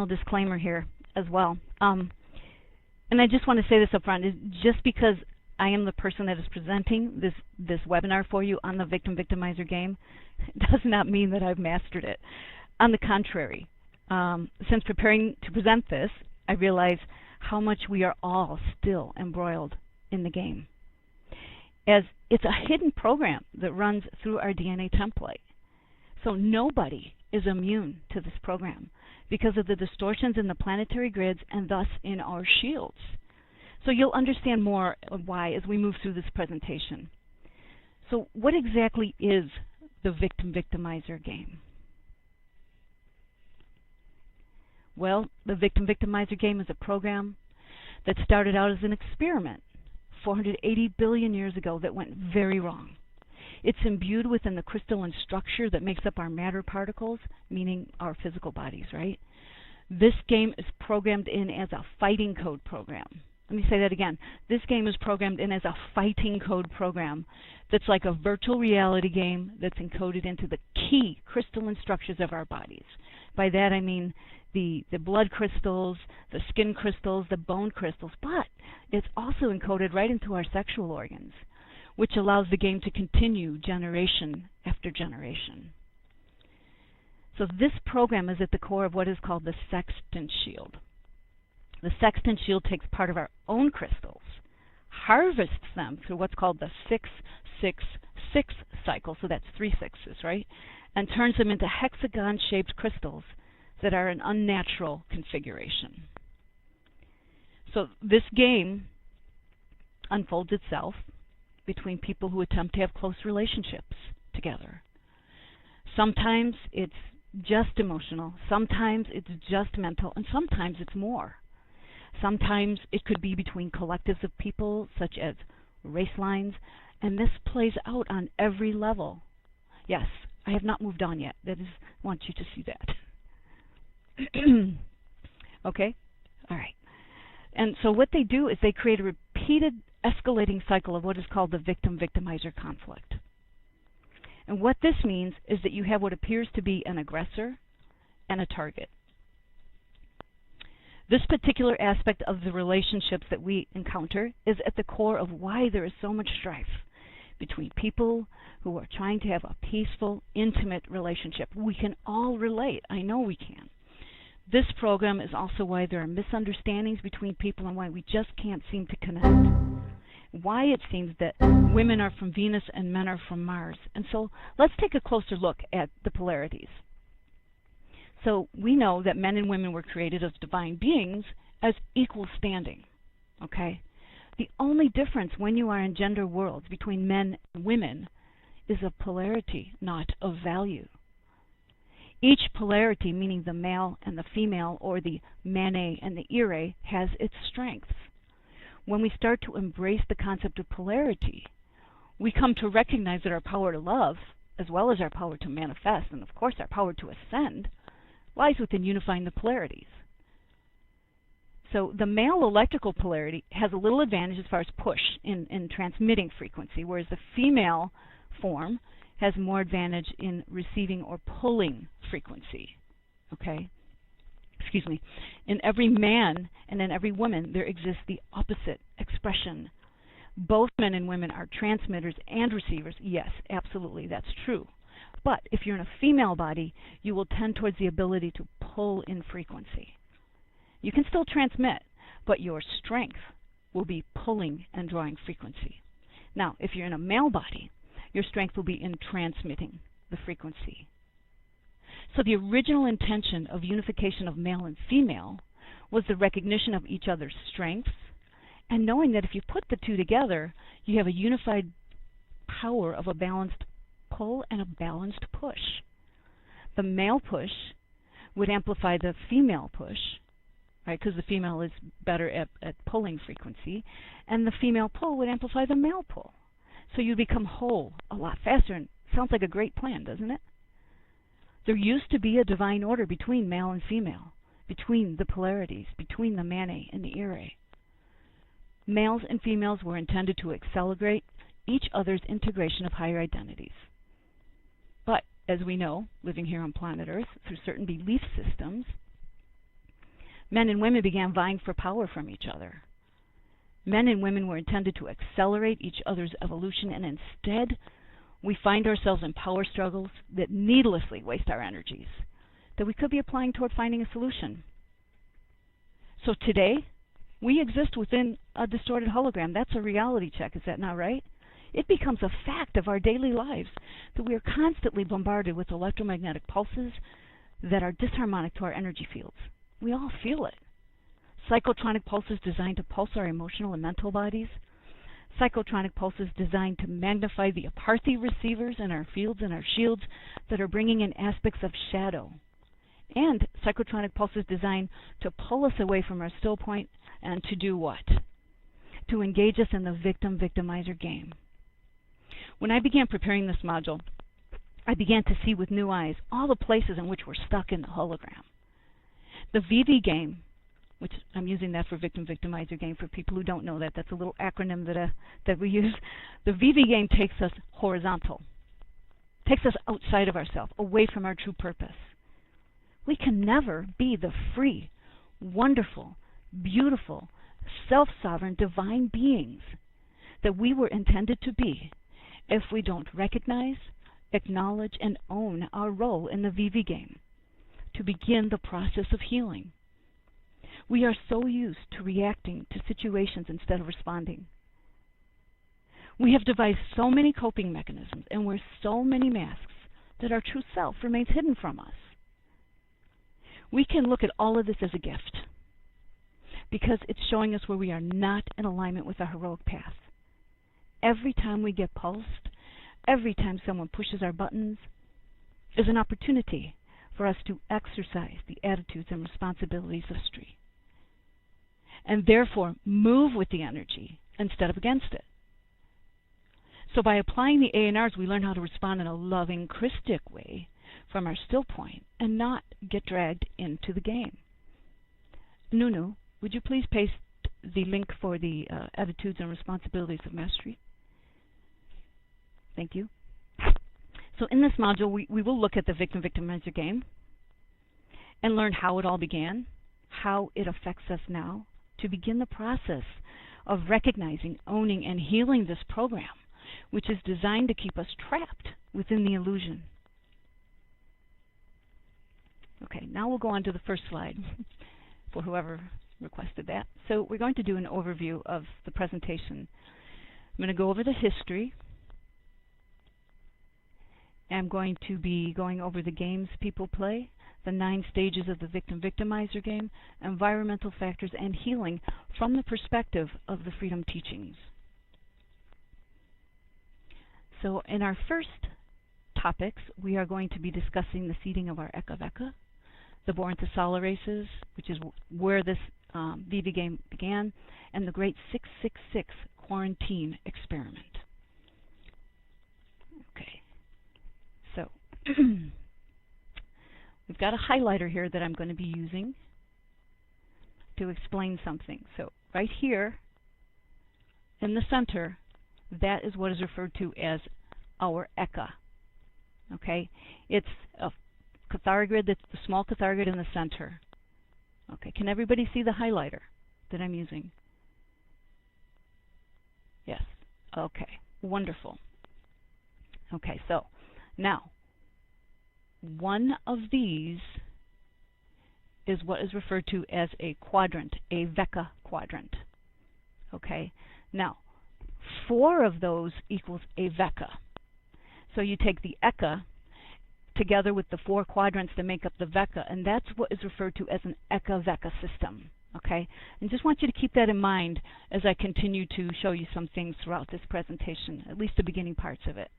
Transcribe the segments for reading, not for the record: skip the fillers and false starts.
disclaimer here as well. And I just want to say this up front, is just because I am the person that is presenting this webinar for you on the Victim-Victimizer game, does not mean that I've mastered it. On the contrary, since preparing to present this, I realize how much we are all still embroiled in the game, as it's a hidden program that runs through our DNA template. So nobody is immune to this program because of the distortions in the planetary grids and thus in our shields. So you'll understand more of why as we move through this presentation. So what exactly is the Victim-Victimizer game? Well, the Victim-Victimizer game is a program that started out as an experiment 480 billion years ago that went very wrong. It's imbued within the crystalline structure that makes up our matter particles, meaning our physical bodies, right? This game is programmed in as a fighting code program. Let me say that again. This game is programmed in as a fighting code program that's like a virtual reality game that's encoded into the key crystalline structures of our bodies. By that I mean the blood crystals, the skin crystals, the bone crystals, but it's also encoded right into our sexual organs, which allows the game to continue generation after generation. So this program is at the core of what is called the sextant shield. The sextant shield takes part of our own crystals, harvests them through what's called the 666 cycle, so that's 3 sixes, right? And turns them into hexagon-shaped crystals that are an unnatural configuration. So this game unfolds itself between people who attempt to have close relationships together. Sometimes it's just emotional, sometimes it's just mental, and sometimes it's more. Sometimes it could be between collectives of people, such as race lines, and this plays out on every level. Yes, I have not moved on yet. That is, I want you to see that. Okay? All right. And so what they do is they create a repeated escalating cycle of what is called the victim-victimizer conflict. And what this means is that you have what appears to be an aggressor and a target. This particular aspect of the relationships that we encounter is at the core of why there is so much strife between people who are trying to have a peaceful, intimate relationship. We can all relate. I know we can. This program is also why there are misunderstandings between people and why we just can't seem to connect. Why it seems that women are from Venus and men are from Mars. And so let's take a closer look at the polarities. So we know that men and women were created as divine beings as equal standing, okay? The only difference when you are in gender worlds between men and women is of polarity, not of value. Each polarity, meaning the male and the female, or the mane and the ire, has its strengths. When we start to embrace the concept of polarity, we come to recognize that our power to love, as well as our power to manifest, and of course our power to ascend, lies within unifying the polarities. So the male electrical polarity has a little advantage as far as push in transmitting frequency, whereas the female form has more advantage in receiving or pulling frequency. Okay? Excuse me. In every man and in every woman, there exists the opposite expression. Both men and women are transmitters and receivers. Yes, absolutely, that's true. But if you're in a female body, you will tend towards the ability to pull in frequency. You can still transmit, but your strength will be pulling and drawing frequency. Now, if you're in a male body, your strength will be in transmitting the frequency. So the original intention of unification of male and female was the recognition of each other's strengths and knowing that if you put the two together, you have a unified power of a balanced pull and a balanced push. The male push would amplify the female push, right, because the female is better at pulling frequency, and the female pull would amplify the male pull. So you become whole a lot faster, and sounds like a great plan, doesn't it? There used to be a divine order between male and female, between the polarities, between the mane and the ire. Males and females were intended to accelerate each other's integration of higher identities. But, as we know, living here on planet Earth, through certain belief systems, Men and women began vying for power from each other. Men and women were intended to accelerate each other's evolution, and instead we find ourselves in power struggles that needlessly waste our energies that we could be applying toward finding a solution. So today, we exist within a distorted hologram. That's a reality check, is that not right? It becomes a fact of our daily lives that we are constantly bombarded with electromagnetic pulses that are disharmonic to our energy fields. We all feel it. Psychotronic pulses designed to pulse our emotional and mental bodies. Psychotronic pulses designed to magnify the apartheid receivers in our fields and our shields that are bringing in aspects of shadow. And psychotronic pulses designed to pull us away from our still point and to do what? To engage us in the victim-victimizer game. When I began preparing this module, I began to see with new eyes all the places in which we're stuck in the hologram. The VV game, which I'm using that for victim-victimizer game for people who don't know that. That's a little acronym that we use. The VV game takes us horizontal, takes us outside of ourselves, away from our true purpose. We can never be the free, wonderful, beautiful, self-sovereign, divine beings that we were intended to be if we don't recognize, acknowledge, and own our role in the VV game to begin the process of healing. We are so used to reacting to situations instead of responding. We have devised so many coping mechanisms and wear so many masks that our true self remains hidden from us. We can look at all of this as a gift because it's showing us where we are not in alignment with our heroic path. Every time we get pulsed, every time someone pushes our buttons, is an opportunity for us to exercise the attitudes and responsibilities of history, and therefore move with the energy instead of against it. So by applying the ANRs, we learn how to respond in a loving, Christic way from our still point and not get dragged into the game. Nunu, would you please paste the link for the attitudes and responsibilities of mastery? Thank you. So in this module, we will look at the victim-victimizer game and learn how it all began, how it affects us now, to begin the process of recognizing, owning, and healing this program, which is designed to keep us trapped within the illusion. Okay, now we'll go on to the first slide for whoever requested that. So we're going to do an overview of the presentation. I'm going to go over the history. I'm going to be going over the games people play, the 9 stages of the victim-victimizer game, environmental factors, and healing from the perspective of the freedom teachings. So in our first topics, we are going to be discussing the seeding of our Eka-Veka, the Born to Sala races, which is where this VV game began, and the great 666 quarantine experiment. Okay, so we've got a highlighter here that I'm going to be using to explain something. So right here in the center, that is what is referred to as our Eka. Okay, it's a Cathara grid, that's the small Cathara grid in the center. Okay, can everybody see the highlighter that I'm using? Yes. Okay, wonderful. Okay, so now one of these is what is referred to as a quadrant, a Veka quadrant. Okay, now 4 of those equals a Veka. So you take the Eka together with the 4 quadrants that make up the Veka, and that's what is referred to as an Eka-Veka system. Okay, and just want you to keep that in mind as I continue to show you some things throughout this presentation, at least the beginning parts of it.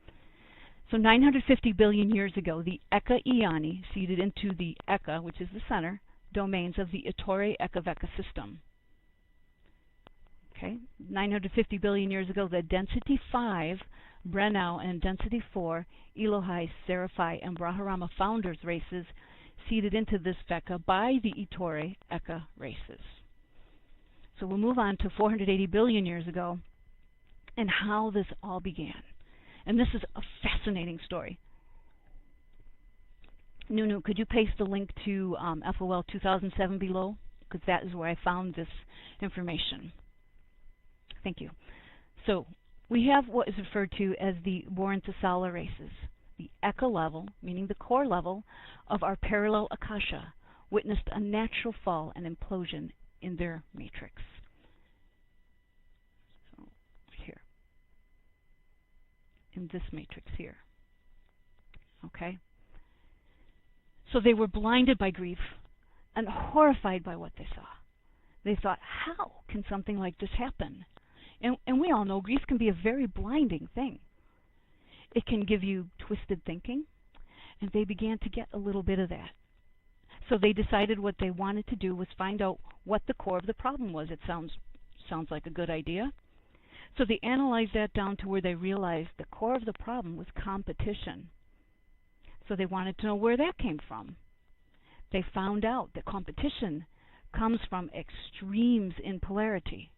So 950 billion years ago, the Eka Iani seeded into the Eka, which is the center, domains of the Ettore Eka-Veka system. Okay, 950 billion years ago, the density 5 Brennau and density 4 Elohai, Seraphi, and Brahmarama founders races seeded into this Veka by the Ettore Eka races. So we'll move on to 480 billion years ago and how this all began. And this is a fascinating story. Nunu, could you paste the link to FOL 2007 below because that is where I found this information. Thank you. So we have what is referred to as the Bohren-Tasala races. The Eka level, meaning the core level, of our parallel Akasha witnessed a natural fall and implosion in their matrix. So here, in this matrix here. Okay? So they were blinded by grief and horrified by what they saw. They thought, how can something like this happen? And we all know grief can be a very blinding thing. It can give you twisted thinking, and they began to get a little bit of that. So they decided what they wanted to do was find out what the core of the problem was. It sounds like a good idea. So they analyzed that down to where they realized the core of the problem was competition. So they wanted to know where that came from. They found out that competition comes from extremes in polarity.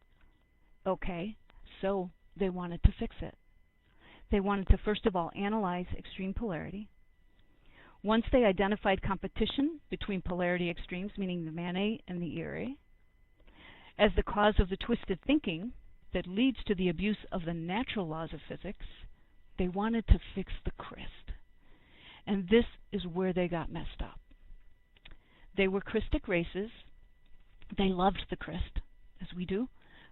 Okay, so they wanted to fix it. They wanted to, first of all, analyze extreme polarity. Once they identified competition between polarity extremes, meaning the Manet and the Ire, as the cause of the twisted thinking that leads to the abuse of the natural laws of physics, they wanted to fix the crystal. And this is where they got messed up. They were Christic races. They loved the Christ, as we do,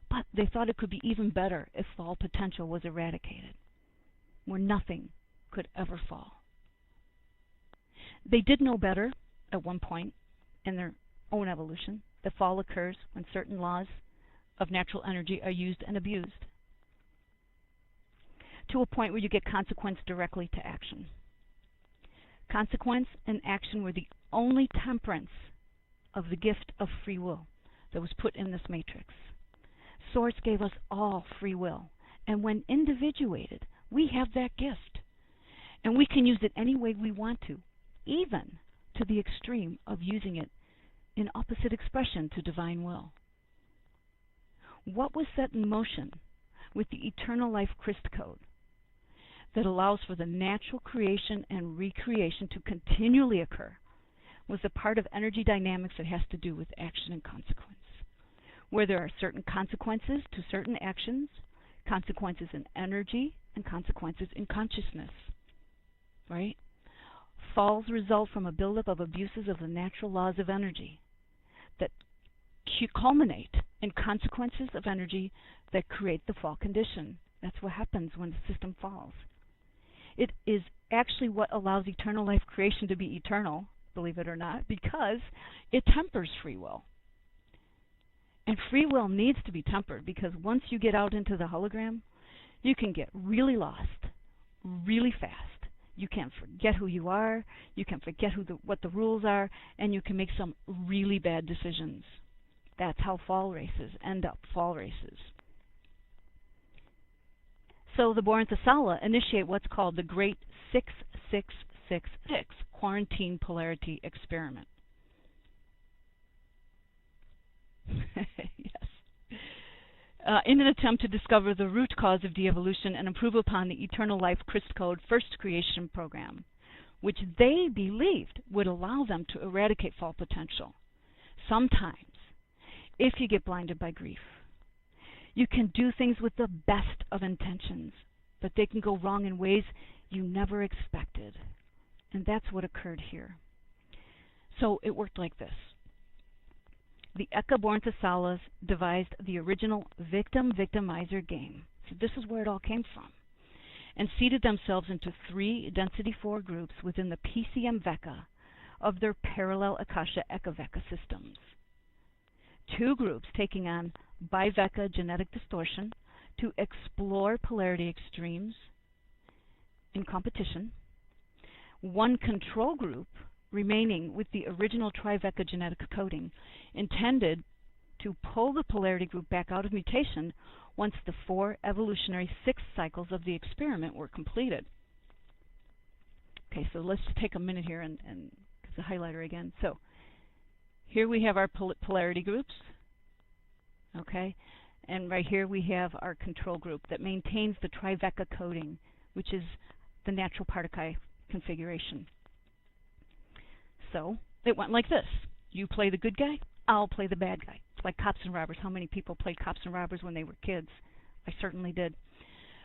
but they thought it could be even better if fall potential was eradicated, where nothing could ever fall. They did know better at one point in their own evolution that fall occurs when certain laws of natural energy are used and abused, to a point where you get consequence directly to action. Consequence and action were the only temperance of the gift of free will that was put in this matrix. Source gave us all free will, and when individuated, we have that gift. And we can use it any way we want to, even to the extreme of using it in opposite expression to divine will. What was set in motion with the eternal life Christ code that allows for the natural creation and recreation to continually occur was a part of energy dynamics that has to do with action and consequence, where there are certain consequences to certain actions, consequences in energy, and consequences in consciousness, right? Falls result from a buildup of abuses of the natural laws of energy that culminate in consequences of energy that create the fall condition. That's what happens when the system falls. It is actually what allows eternal life creation to be eternal, believe it or not, because it tempers free will. And free will needs to be tempered, because once you get out into the hologram, you can get really lost really fast. You can forget who you are, you can forget what the rules are, and you can make some really bad decisions. That's how fall races end up fall races. So the Bohren-Tasala initiate what's called the Great 6666 Quarantine Polarity Experiment. Yes. In an attempt to discover the root cause of de-evolution and improve upon the Eternal Life Christ Code First Creation Program, which they believed would allow them to eradicate fall potential. Sometimes, if you get blinded by grief, you can do things with the best of intentions, but they can go wrong in ways you never expected. And that's what occurred here. So it worked like this. The Eka Bohren-Tasalas devised the original Victim-Victimizer game. So this is where it all came from. And seeded themselves into 3 density 4 groups within the PCM Veka of their parallel Akasha Eka Veka systems. 2 groups taking on bi-Veka genetic distortion to explore polarity extremes in competition. 1 control group remaining with the original tri-Veka genetic coding, intended to pull the polarity group back out of mutation once the 4 evolutionary 6 cycles of the experiment were completed. Okay, so let's take a minute here and get the highlighter again. So here we have our polarity groups, okay, and right here we have our control group that maintains the tri-Veka coding, which is the natural particle configuration. So it went like this. You play the good guy, I'll play the bad guy. It's like cops and robbers. How many people played cops and robbers when they were kids? I certainly did.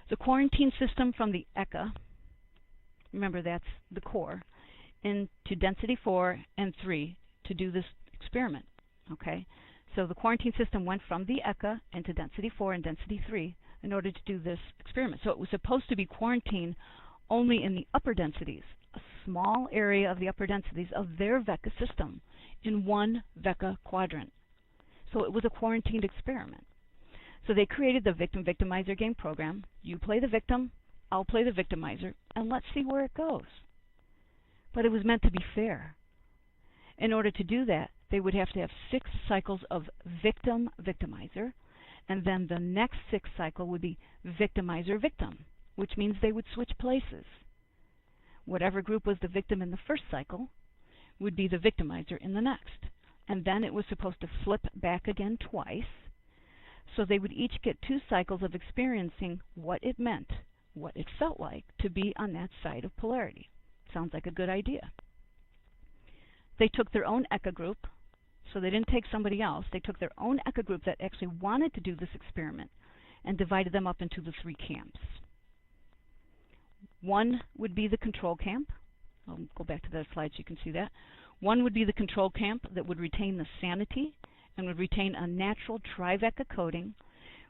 The quarantine system from the ECA, remember that's the core, into density 4 and 3 to do this experiment. Okay, so the quarantine system went from the ECA into density 4 and density 3 in order to do this experiment. So it was supposed to be quarantined only in the upper densities, a small area of the upper densities of their VECA system in one VECA quadrant. So it was a quarantined experiment. So they created the Victim-Victimizer game program. You play the victim, I'll play the victimizer, and let's see where it goes. But it was meant to be fair. In order to do that, they would have to have 6 cycles of victim-victimizer, and then the next 6 cycle would be victimizer-victim, which means they would switch places. Whatever group was the victim in the first cycle would be the victimizer in the next. And then it was supposed to flip back again twice, so they would each get 2 cycles of experiencing what it meant, what it felt like to be on that side of polarity. Sounds like a good idea. They took their own ECA group, so they didn't take somebody else. They took their own ECA group that actually wanted to do this experiment and divided them up into the 3 camps. One would be the control camp. I'll go back to that slide so you can see that. One would be the control camp that would retain the sanity and would retain a natural triVECA coding,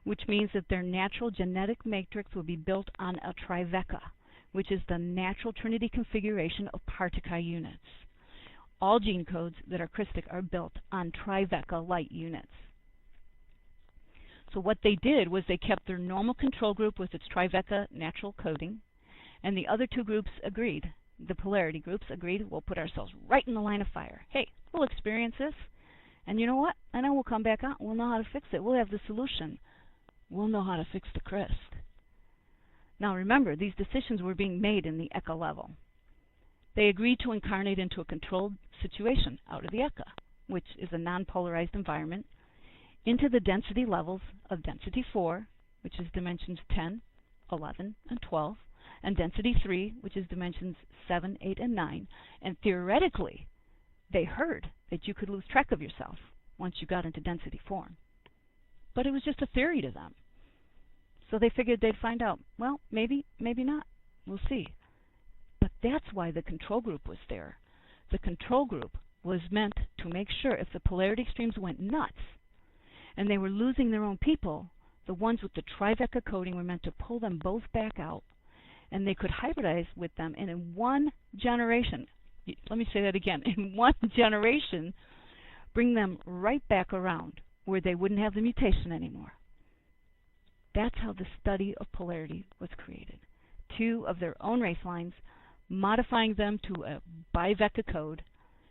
which means that their natural genetic matrix would be built on a triVECA, which is the natural trinity configuration of Particai units. All gene codes that are CRISPR are built on triVECA light units. So what they did was they kept their normal control group with its triVECA natural coding, and the other 2 groups agreed. The polarity groups agreed, we'll put ourselves right in the line of fire. Hey, we'll experience this, and you know what? I know we'll come back out, we'll know how to fix it. We'll have the solution. We'll know how to fix the CRISPR. Now remember, these decisions were being made in the ECA level. They agreed to incarnate into a controlled situation out of the ECA, which is a non-polarized environment, into the density levels of density 4, which is dimensions 10, 11, and 12, and density 3, which is dimensions 7, 8, and 9. And theoretically, they heard that you could lose track of yourself once you got into density 4. But it was just a theory to them. So they figured they'd find out, well, maybe, maybe not. We'll see. But that's why the control group was there. The control group was meant to make sure if the polarity extremes went nuts and they were losing their own people, the ones with the triVECA coding were meant to pull them both back out, and they could hybridize with them, and in one generation, let me say that again, in one generation, bring them right back around where they wouldn't have the mutation anymore. That's how the study of polarity was created. 2 of their own race lines, modifying them to a biVECA code,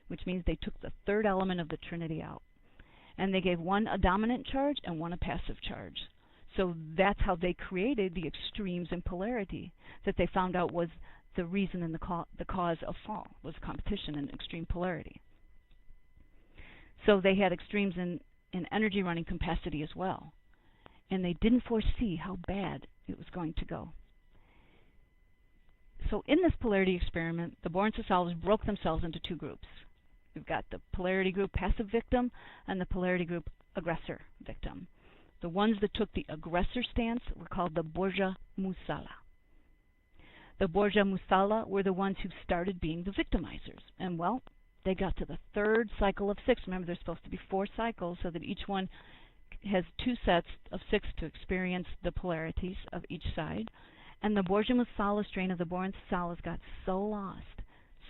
which means they took the 3rd element of the trinity out. And they gave one a dominant charge and one a passive charge. So that's how they created the extremes in polarity that they found out was the reason and the cause of fall, was competition in extreme polarity. So they had extremes in energy running capacity as well. And they didn't foresee how bad it was going to go. So in this polarity experiment, the Bohr and Sasalas broke themselves into 2 groups. We've got the polarity group passive victim and the polarity group aggressor victim. The ones that took the aggressor stance were called the Borgia-Musala. The Borgia-Musala were the ones who started being the victimizers. And well, they got to the 3rd cycle of 6. Remember, there's supposed to be 4 cycles so that each one has 2 sets of 6 to experience the polarities of each side. And the Borgia-Musala strain of the Bohr and Sasalas got so lost,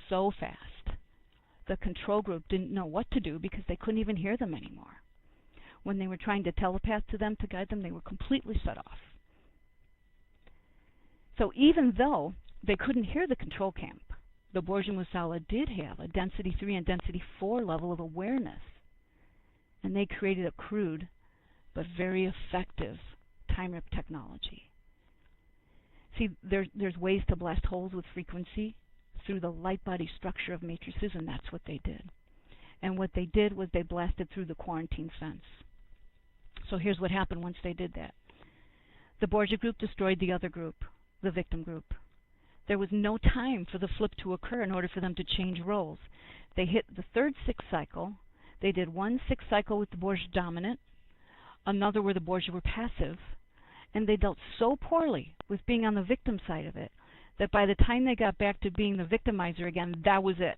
so fast. The control group didn't know what to do because they couldn't even hear them anymore. When they were trying to telepath to them to guide them, they were completely shut off. So even though they couldn't hear the control camp, the Borgia-Musala did have a density 3 and density 4 level of awareness. And they created a crude but very effective time rip technology. See, there's ways to blast holes with frequency through the light body structure of matrices, and that's what they did. And what they did was they blasted through the quarantine fence. So here's what happened once they did that. The Borgia group destroyed the other group, the victim group. There was no time for the flip to occur in order for them to change roles. They hit the 3rd 6 cycle. They did one 6-cycle with the Borgia dominant, another where the Borgia were passive, and they dealt so poorly with being on the victim side of it that by the time they got back to being the victimizer again, that was it.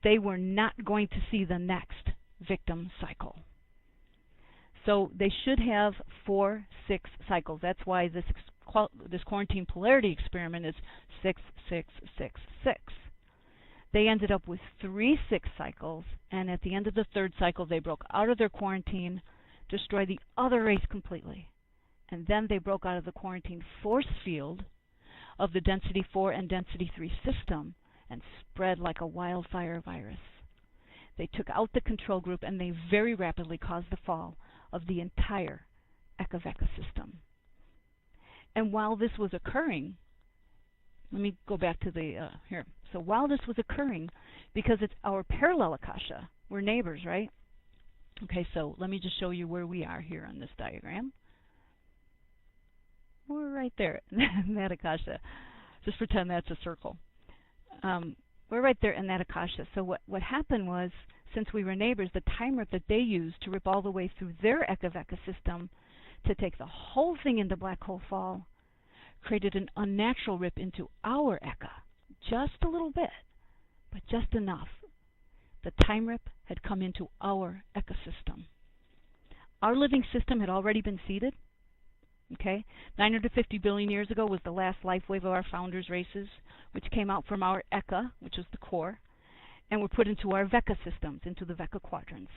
They were not going to see the next victim cycle. So they should have 4 6 cycles. That's why this quarantine polarity experiment is 6 6 6 6. They ended up with 3 6 cycles, and at the end of the 3rd cycle, they broke out of their quarantine, destroyed the other race completely, and then they broke out of the quarantine force field of the density 4 and density 3 system and spread like a wildfire virus. They took out the control group, and they very rapidly caused the fall of the entire Eka-Veka system. And while this was occurring, let me go back to the here. So while this was occurring, because it's our parallel Akasha, we're neighbors, right? Okay, so let me just show you where we are here on this diagram. We're right there in that Akasha. Just pretend that's a circle. We're right there in that Akasha. So what happened was, since we were neighbors, the time rip that they used to rip all the way through their Eka-Veka system to take the whole thing into black hole fall created an unnatural rip into our Eka. Just a little bit, but just enough. The time rip had come into our Eka system. Our living system had already been seeded. Okay, 950 billion years ago was the last life wave of our founders' races, which came out from our Eka, which was the core, and were put into our Veka systems, into the Veka quadrants.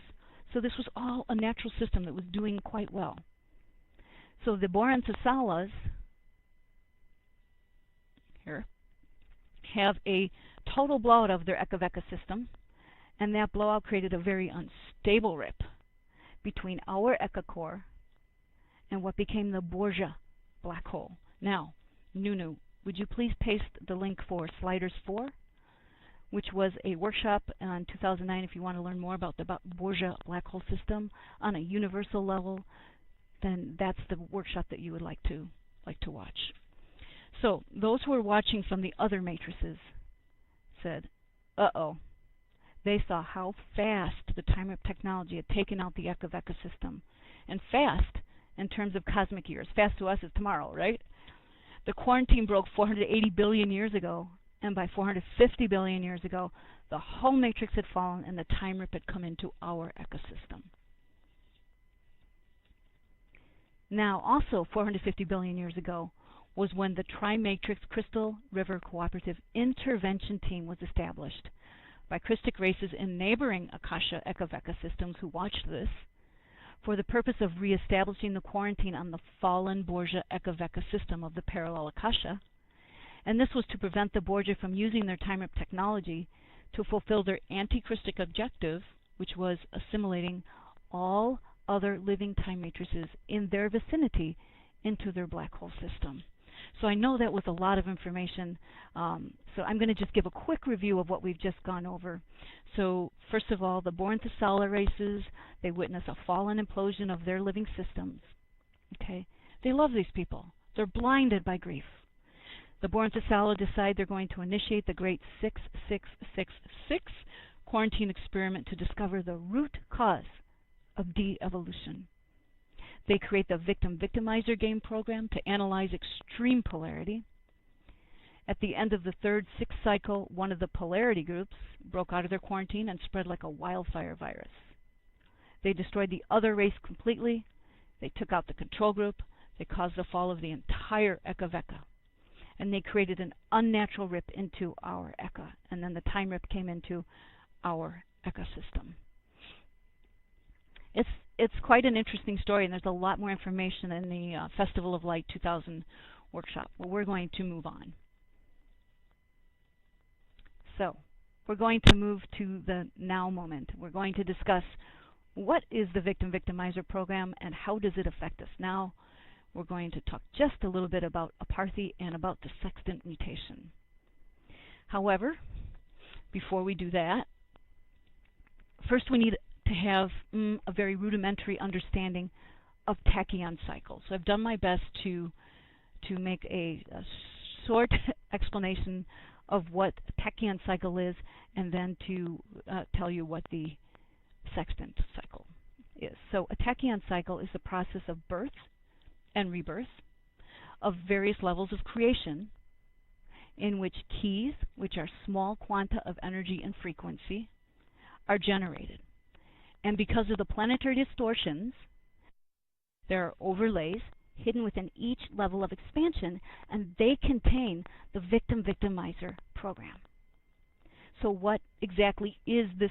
So this was all a natural system that was doing quite well. So the Boran-Sasalas here have a total blowout of their Eka-Veka system, and that blowout created a very unstable rip between our Eka core and what became the Borgia black hole. Now, Nunu, would you please paste the link for Sliders 4, which was a workshop in 2009 if you want to learn more about the Borgia black hole system on a universal level, then that's the workshop that you would like to watch. So those who were watching from the other matrices said, uh-oh. They saw how fast the time rip technology had taken out the Eka-Veka system. And fast in terms of cosmic years. Fast to us is tomorrow, right? The quarantine broke 480 billion years ago, and by 450 billion years ago, the whole matrix had fallen and the time rip had come into our ecosystem. Now, also 450 billion years ago was when the Tri-Matrix Crystal River Cooperative Intervention Team was established by Christic races in neighboring Akasha Eka-Veka systems who watched this, for the purpose of reestablishing the quarantine on the fallen Borgia Eka-Veka system of the parallel Akasha. And this was to prevent the Borgia from using their time rip technology to fulfill their anti-Christic objective, which was assimilating all other living time matrices in their vicinity into their black hole system. So I know that was a lot of information, so I'm going to just give a quick review of what we've just gone over. So first of all, the Boran-Thesala races, they witness a fall and implosion of their living systems. Okay, they love these people. They're blinded by grief. The Boran-Thesala decide they're going to initiate the great 6666 quarantine experiment to discover the root cause of de-evolution. They create the Victim-Victimizer game program to analyze extreme polarity. At the end of the third 6 cycle, one of the polarity groups broke out of their quarantine and spread like a wildfire virus. They destroyed the other race completely. They took out the control group. They caused the fall of the entire Eka-Veka. And they created an unnatural rip into our Eka. And then the time rip came into our ecosystem. It's quite an interesting story, and there's a lot more information in the Festival of Light 2000 workshop. Well, we're going to move on. So we're going to move to the now moment. We're going to discuss what is the Victim-Victimizer program and how does it affect us now. We're going to talk just a little bit about apartheid and about the sextant mutation. However, before we do that, first we need to have a very rudimentary understanding of tachyon cycles. So I've done my best to make a short explanation of what a tachyon cycle is, and then to tell you what the sextant cycle is. So a tachyon cycle is the process of birth and rebirth of various levels of creation, in which keys, which are small quanta of energy and frequency, are generated. And because of the planetary distortions, there are overlays hidden within each level of expansion, and they contain the victim-victimizer program. So what exactly is this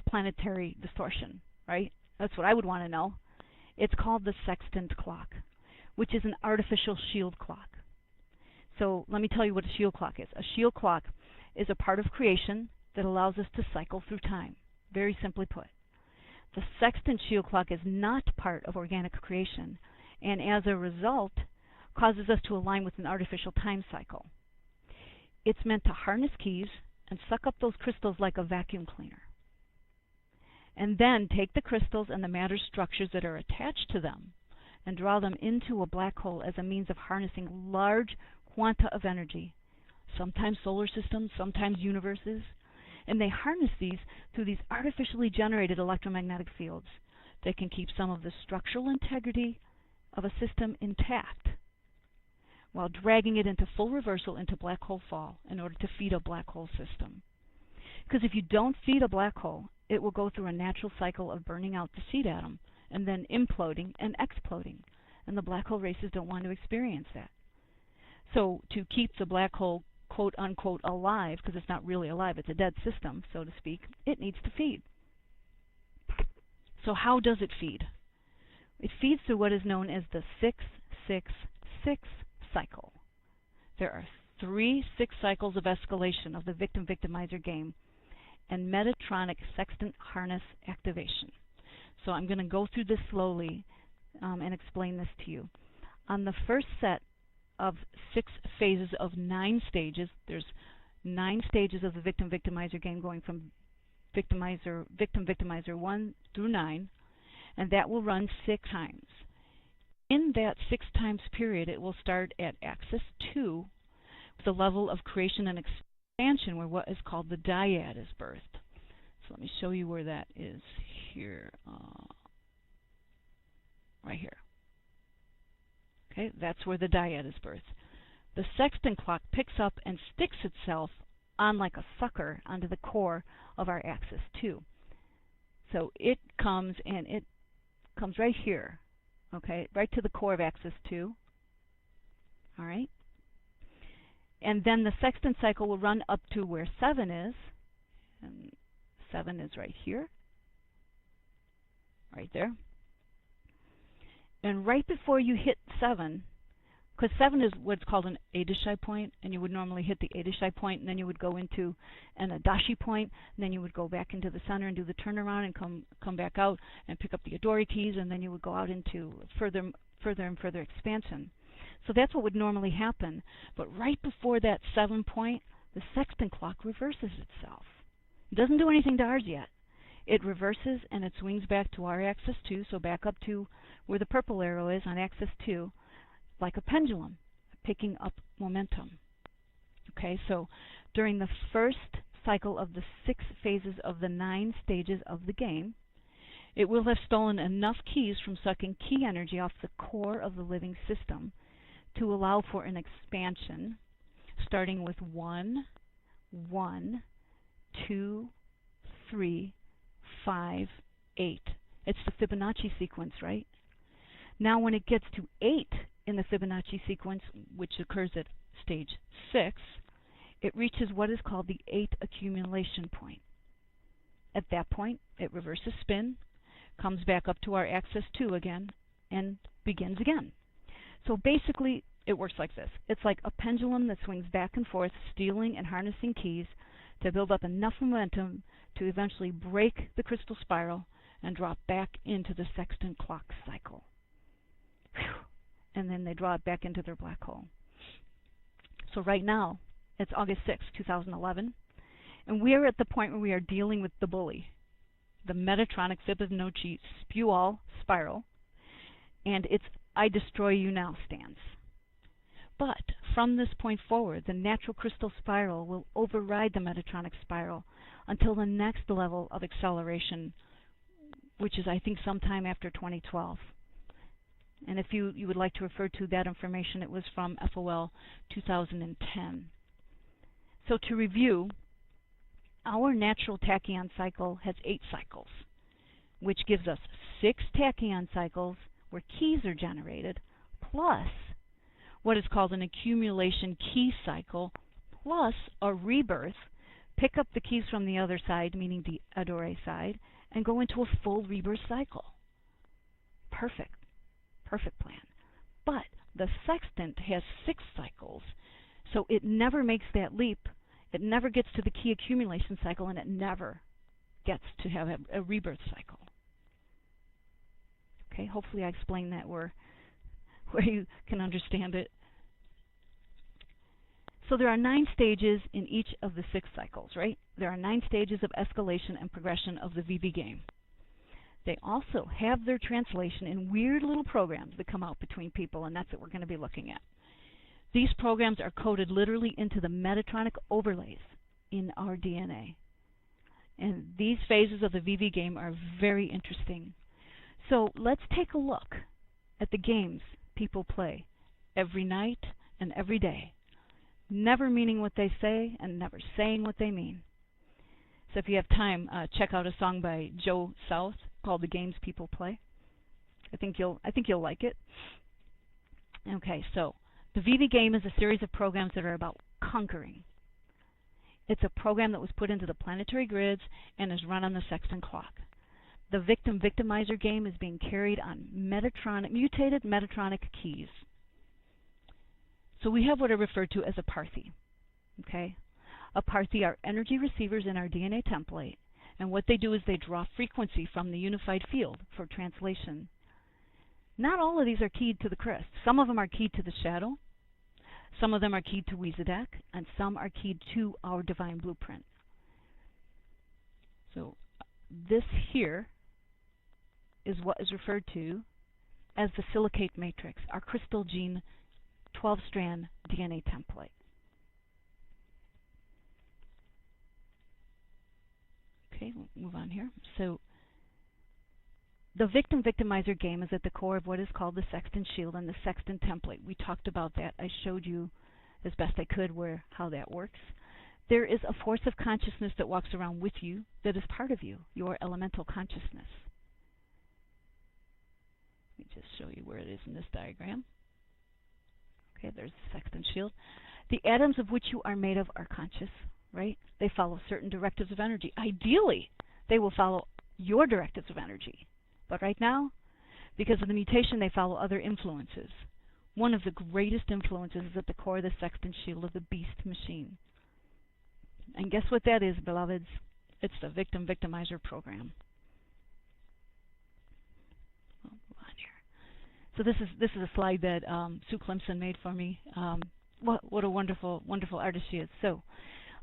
planetary distortion, right? That's what I would want to know. It's called the sextant clock, which is an artificial shield clock. So let me tell you what a shield clock is. A shield clock is a part of creation that allows us to cycle through time, very simply put. The sextant shield clock is not part of organic creation, and as a result, causes us to align with an artificial time cycle. It's meant to harness keys and suck up those crystals like a vacuum cleaner, and then take the crystals and the matter structures that are attached to them and draw them into a black hole as a means of harnessing large quanta of energy, sometimes solar systems, sometimes universes, and they harness these through these artificially generated electromagnetic fields that can keep some of the structural integrity of a system intact while dragging it into full reversal into black hole fall in order to feed a black hole system. Because if you don't feed a black hole, it will go through a natural cycle of burning out the seed atom and then imploding and exploding, and the black hole races don't want to experience that. So to keep the black hole quote-unquote alive, because it's not really alive, it's a dead system, so to speak, it needs to feed. So how does it feed? It feeds through what is known as the 6-6-6 cycle. There are 3 6 cycles of escalation of the victim-victimizer game and Metatronic sextant harness activation. So I'm going to go through this slowly and explain this to you. On the first set of 6 phases of 9 stages, there's 9 stages of the victim-victimizer game going from victim-victimizer 1 through 9, and that will run 6 times. In that 6 times period, it will start at axis 2 with a level of creation and expansion where what is called the dyad is birthed. So let me show you where that is here, right here. Okay, that's where the dyad is birthed. The sextant clock picks up and sticks itself on like a sucker onto the core of our axis 2. So it comes and it comes right here, okay, right to the core of axis 2. All right. And then the sextant cycle will run up to where 7 is, and 7 is right here, right there. And right before you hit 7, because 7 is what's called an Adashai point, and you would normally hit the Adashai point, and then you would go into an Adashi point, and then you would go back into the center and do the turnaround and come back out and pick up the Adori keys, and then you would go out into further and further expansion. So that's what would normally happen. But right before that 7 point, the sextant clock reverses itself. It doesn't do anything to ours yet. It reverses and it swings back to our axis 2, so back up to where the purple arrow is on axis 2, like a pendulum, picking up momentum. Okay, so during the first cycle of the 6 phases of the 9 stages of the game, it will have stolen enough keys from sucking key energy off the core of the living system to allow for an expansion, starting with 1, 1, 2, 3, 5, 8. It's the Fibonacci sequence, right? Now when it gets to 8 in the Fibonacci sequence, which occurs at stage 6, it reaches what is called the 8 accumulation point. At that point, it reverses spin, comes back up to our axis 2 again, and begins again. So basically, it works like this. It's like a pendulum that swings back and forth, stealing and harnessing keys to build up enough momentum to eventually break the crystal spiral and drop back into the sextant clock cycle. Whew. And then they draw it back into their black hole. So right now, it's August 6, 2011, and we are at the point where we are dealing with the bully, the Metatronic Fibonacci spew-all spiral, and its I destroy you now stance. But from this point forward, the natural crystal spiral will override the Metatronic spiral until the next level of acceleration, which is, I think, sometime after 2012. And if you would like to refer to that information, it was from FOL 2010. So to review, our natural tachyon cycle has 8 cycles, which gives us 6 tachyon cycles where keys are generated, plus what is called an accumulation key cycle, plus a rebirth, pick up the keys from the other side, meaning the Adore side, and go into a full rebirth cycle. Perfect. Perfect plan. But the sextant has 6 cycles, so it never makes that leap. It never gets to the key accumulation cycle, and it never gets to have a rebirth cycle. Okay, hopefully I explained that where you can understand it. So there are 9 stages in each of the 6 cycles, right? There are 9 stages of escalation and progression of the VV game. They also have their translation in weird little programs that come out between people, and that's what we're going to be looking at. These programs are coded literally into the Metatronic overlays in our DNA. And these phases of the VV game are very interesting. So let's take a look at the games people play every night and every day, never meaning what they say and never saying what they mean. So if you have time, check out a song by Joe South called "The Games People Play." I think you'll like it. Okay, so the VV game is a series of programs that are about conquering. It's a program that was put into the planetary grids and is run on the sextant clock. The Victim-Victimizer game is being carried on mutated Metatronic keys. So we have what I refer to as a Parthi. Okay? A Parthi are energy receivers in our DNA template, and what they do is they draw frequency from the unified field for translation. Not all of these are keyed to the crest. Some of them are keyed to the shadow, some of them are keyed to Wezadek, and some are keyed to our divine blueprint. So this here is what is referred to as the silicate matrix, our crystal gene 12-strand DNA template. Okay, we'll move on here. So the Victim-Victimizer game is at the core of what is called the sextant shield and the sextant template. We talked about that. I showed you as best I could how that works. There is a force of consciousness that walks around with you that is part of you, your elemental consciousness. Let me just show you where it is in this diagram. Okay, there's the sextant shield. The atoms of which you are made of are conscious, right? They follow certain directives of energy. Ideally, they will follow your directives of energy. But right now, because of the mutation, they follow other influences. One of the greatest influences is at the core of the sextant shield of the beast machine. And guess what that is, beloveds? It's the Victim-Victimizer program. We'll move on here. So this is a slide that Sue Clemson made for me. What a wonderful, wonderful artist she is. So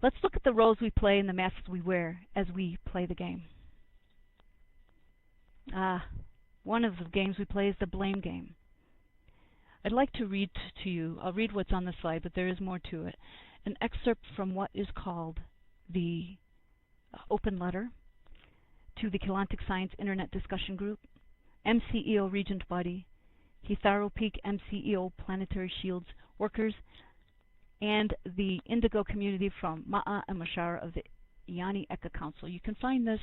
let's look at the roles we play and the masks we wear as we play the game. One of the games we play is the blame game. I'd like to read to you, I'll read what's on the slide, but there is more to it, an excerpt from what is called the open letter to the Keylontic Science Internet Discussion Group, MCEO Regent Body, Hitharo Peak MCEO Planetary Shields Workers, and the Indigo community from Ma'a and Mashara of the Iani Eka Council. You can find this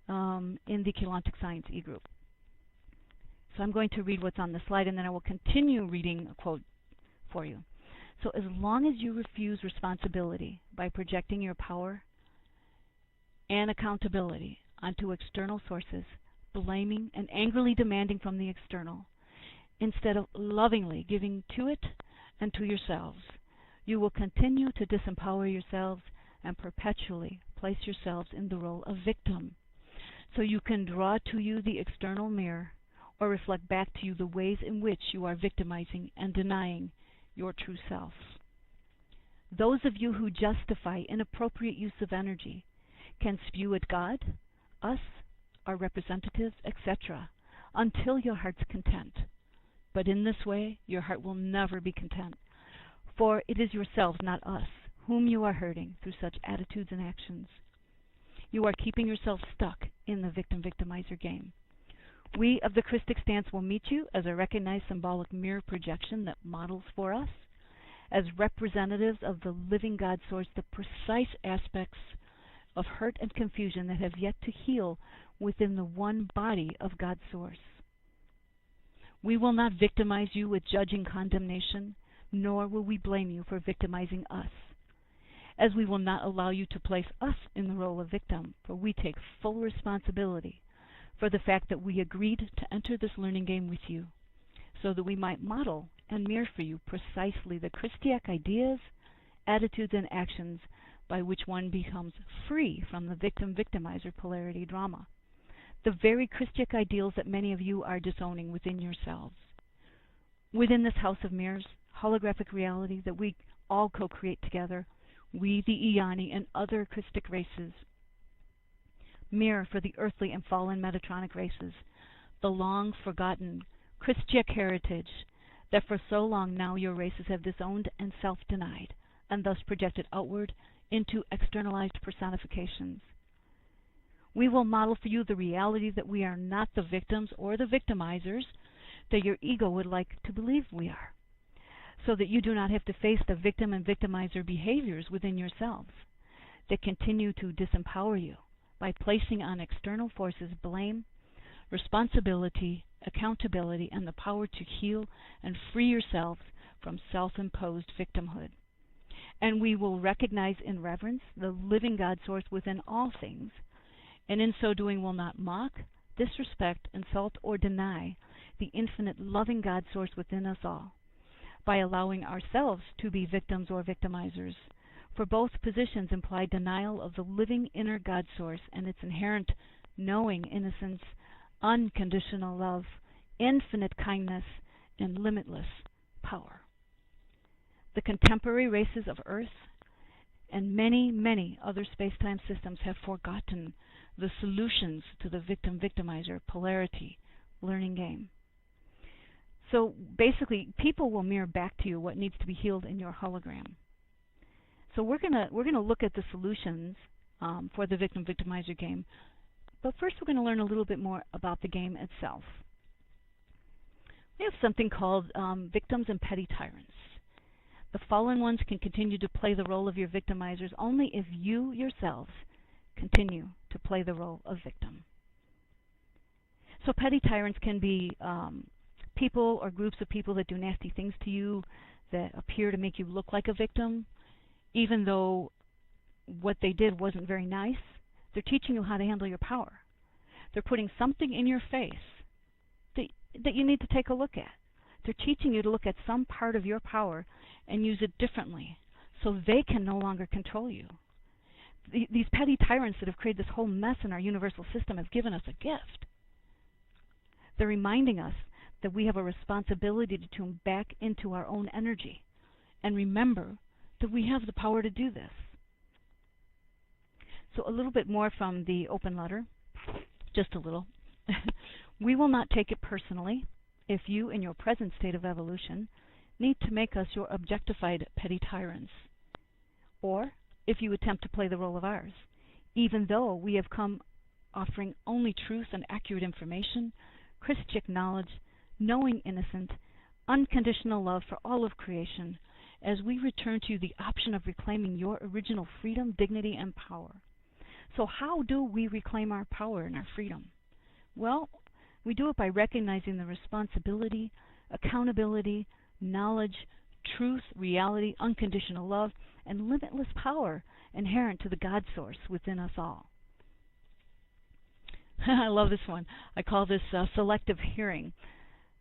in the Keylontic Science e-group. So I'm going to read what's on the slide, and then I will continue reading a quote for you. So as long as you refuse responsibility by projecting your power and accountability onto external sources, blaming and angrily demanding from the external, instead of lovingly giving to it and to yourselves, you will continue to disempower yourselves and perpetually place yourselves in the role of victim. So you can draw to you the external mirror or reflect back to you the ways in which you are victimizing and denying your true self. Those of you who justify inappropriate use of energy can spew at God, us, our representatives, etc., until your heart's content. But in this way, your heart will never be content. For it is yourselves, not us, whom you are hurting through such attitudes and actions. You are keeping yourself stuck in the victim-victimizer game. We of the Christic stance will meet you as a recognized symbolic mirror projection that models for us, as representatives of the living God source, the precise aspects of hurt and confusion that have yet to heal within the one body of God's source. We will not victimize you with judging condemnation, nor will we blame you for victimizing us, as we will not allow you to place us in the role of victim, for we take full responsibility for the fact that we agreed to enter this learning game with you, so that we might model and mirror for you precisely the Christiac ideas, attitudes, and actions by which one becomes free from the victim-victimizer polarity drama, the very Christiac ideals that many of you are disowning within yourselves. Within this house of mirrors, holographic reality that we all co-create together, we, the Eoni, and other Christic races, mirror for the earthly and fallen Metatronic races, the long-forgotten Christiac heritage that for so long now your races have disowned and self-denied, and thus projected outward into externalized personifications. We will model for you the reality that we are not the victims or the victimizers that your ego would like to believe we are, so that you do not have to face the victim and victimizer behaviors within yourselves that continue to disempower you by placing on external forces blame, responsibility, accountability, and the power to heal and free yourselves from self-imposed victimhood. And we will recognize in reverence the living God source within all things, and in so doing will not mock, disrespect, insult, or deny the infinite loving God source within us all, by allowing ourselves to be victims or victimizers, for both positions imply denial of the living inner God source and its inherent knowing innocence, unconditional love, infinite kindness, and limitless power. The contemporary races of Earth and many, many other space-time systems have forgotten the solutions to the victim-victimizer polarity learning game. So basically, people will mirror back to you what needs to be healed in your hologram. So we're gonna look at the solutions for the victim-victimizer game, but first we're going to learn a little bit more about the game itself. We have something called victims and petty tyrants. The fallen ones can continue to play the role of your victimizers only if you yourselves continue to play the role of victim. So petty tyrants can be people or groups of people that do nasty things to you, that appear to make you look like a victim, even though what they did wasn't very nice. They're teaching you how to handle your power. They're putting something in your face that you need to take a look at. They're teaching you to look at some part of your power and use it differently so they can no longer control you. These petty tyrants that have created this whole mess in our universal system have given us a gift. They're reminding us that we have a responsibility to tune back into our own energy and remember that we have the power to do this. So a little bit more from the open letter, just a little. We will not take it personally if you, in your present state of evolution, need to make us your objectified petty tyrants, or if you attempt to play the role of ours, even though we have come offering only truth and accurate information, Christic knowledge, knowing innocent, unconditional love for all of creation, as we return to you the option of reclaiming your original freedom, dignity, and power. So how do we reclaim our power and our freedom? Well, we do it by recognizing the responsibility, accountability, knowledge, truth, reality, unconditional love, and limitless power inherent to the God source within us all. I love this one. I call this selective hearing.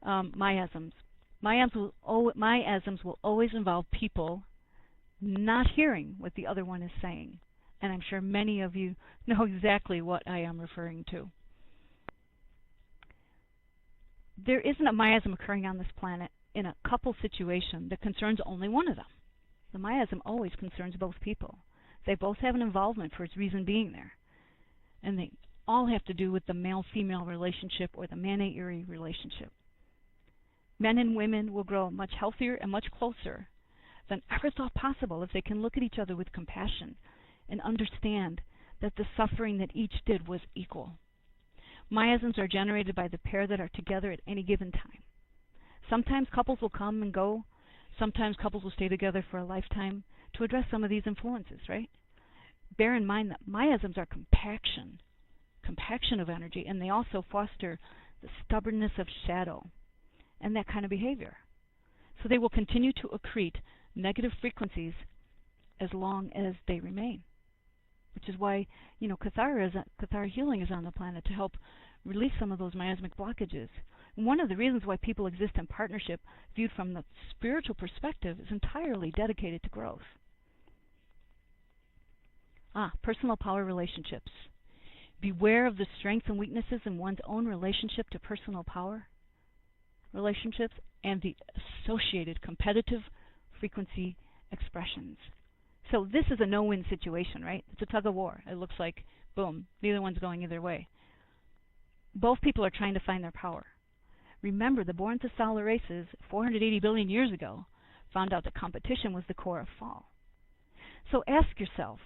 Miasms. Miasms will always involve people not hearing what the other one is saying. And I'm sure many of you know exactly what I am referring to. There isn't a miasm occurring on this planet in a couple situation that concerns only one of them. The miasm always concerns both people. They both have an involvement for its reason being there. And they all have to do with the male-female relationship or the Mane-Eri relationship. Men and women will grow much healthier and much closer than ever thought possible if they can look at each other with compassion and understand that the suffering that each did was equal. Miasms are generated by the pair that are together at any given time. Sometimes couples will come and go. Sometimes couples will stay together for a lifetime to address some of these influences, right? Bear in mind that miasms are compaction of energy, and they also foster the stubbornness of shadow and that kind of behavior. So they will continue to accrete negative frequencies as long as they remain, which is why, Cathara healing is on the planet to help release some of those miasmic blockages. One of the reasons why people exist in partnership, viewed from the spiritual perspective, is entirely dedicated to growth. Personal power relationships. Beware of the strengths and weaknesses in one's own relationship to personal power relationships and the associated competitive frequency expressions. So this is a no-win situation, right? It's a tug of war. It looks like, boom, neither one's going either way. Both people are trying to find their power. Remember, the born to solar races 480 billion years ago found out that competition was the core of fall. So ask yourself,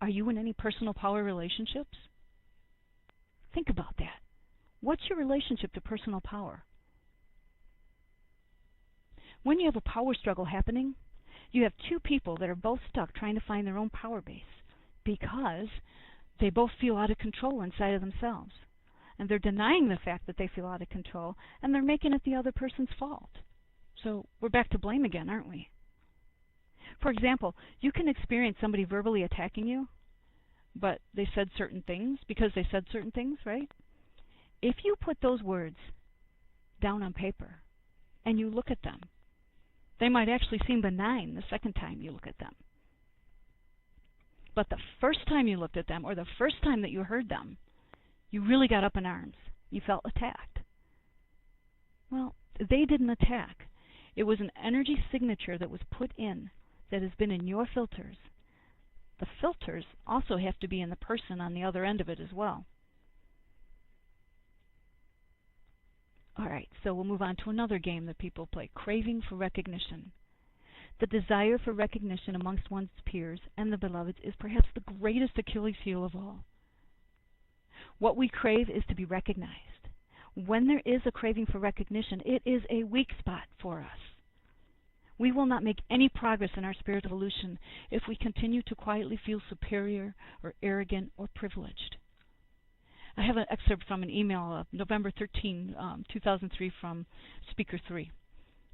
are you in any personal power relationships? Think about that. What's your relationship to personal power? When you have a power struggle happening, you have two people that are both stuck trying to find their own power base because they both feel out of control inside of themselves. And they're denying the fact that they feel out of control, and they're making it the other person's fault. So we're back to blame again, aren't we? For example, you can experience somebody verbally attacking you, but they said certain things because they said certain things, right? If you put those words down on paper and you look at them, they might actually seem benign the second time you look at them. But the first time you looked at them, or the first time that you heard them, you really got up in arms. You felt attacked. Well, they didn't attack. It was an energy signature that was put in that has been in your filters. The filters also have to be in the person on the other end of it as well. All right, so we'll move on to another game that people play, craving for recognition. The desire for recognition amongst one's peers and the beloveds is perhaps the greatest Achilles heel of all. What we crave is to be recognized. When there is a craving for recognition, it is a weak spot for us. We will not make any progress in our spiritual evolution if we continue to quietly feel superior or arrogant or privileged. I have an excerpt from an email of November 13, 2003 from Speaker 3.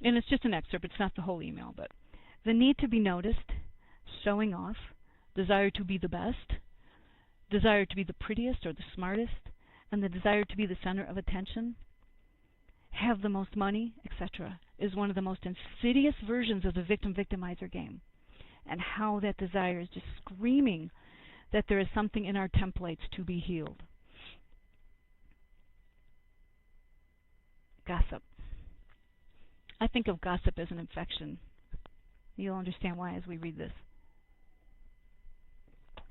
And it's just an excerpt, it's not the whole email, but the need to be noticed, showing off, desire to be the best, desire to be the prettiest or the smartest, and the desire to be the center of attention, have the most money, etc., is one of the most insidious versions of the victim-victimizer game, and how that desire is just screaming that there is something in our templates to be healed. Gossip. I think of gossip as an infection. You'll understand why as we read this.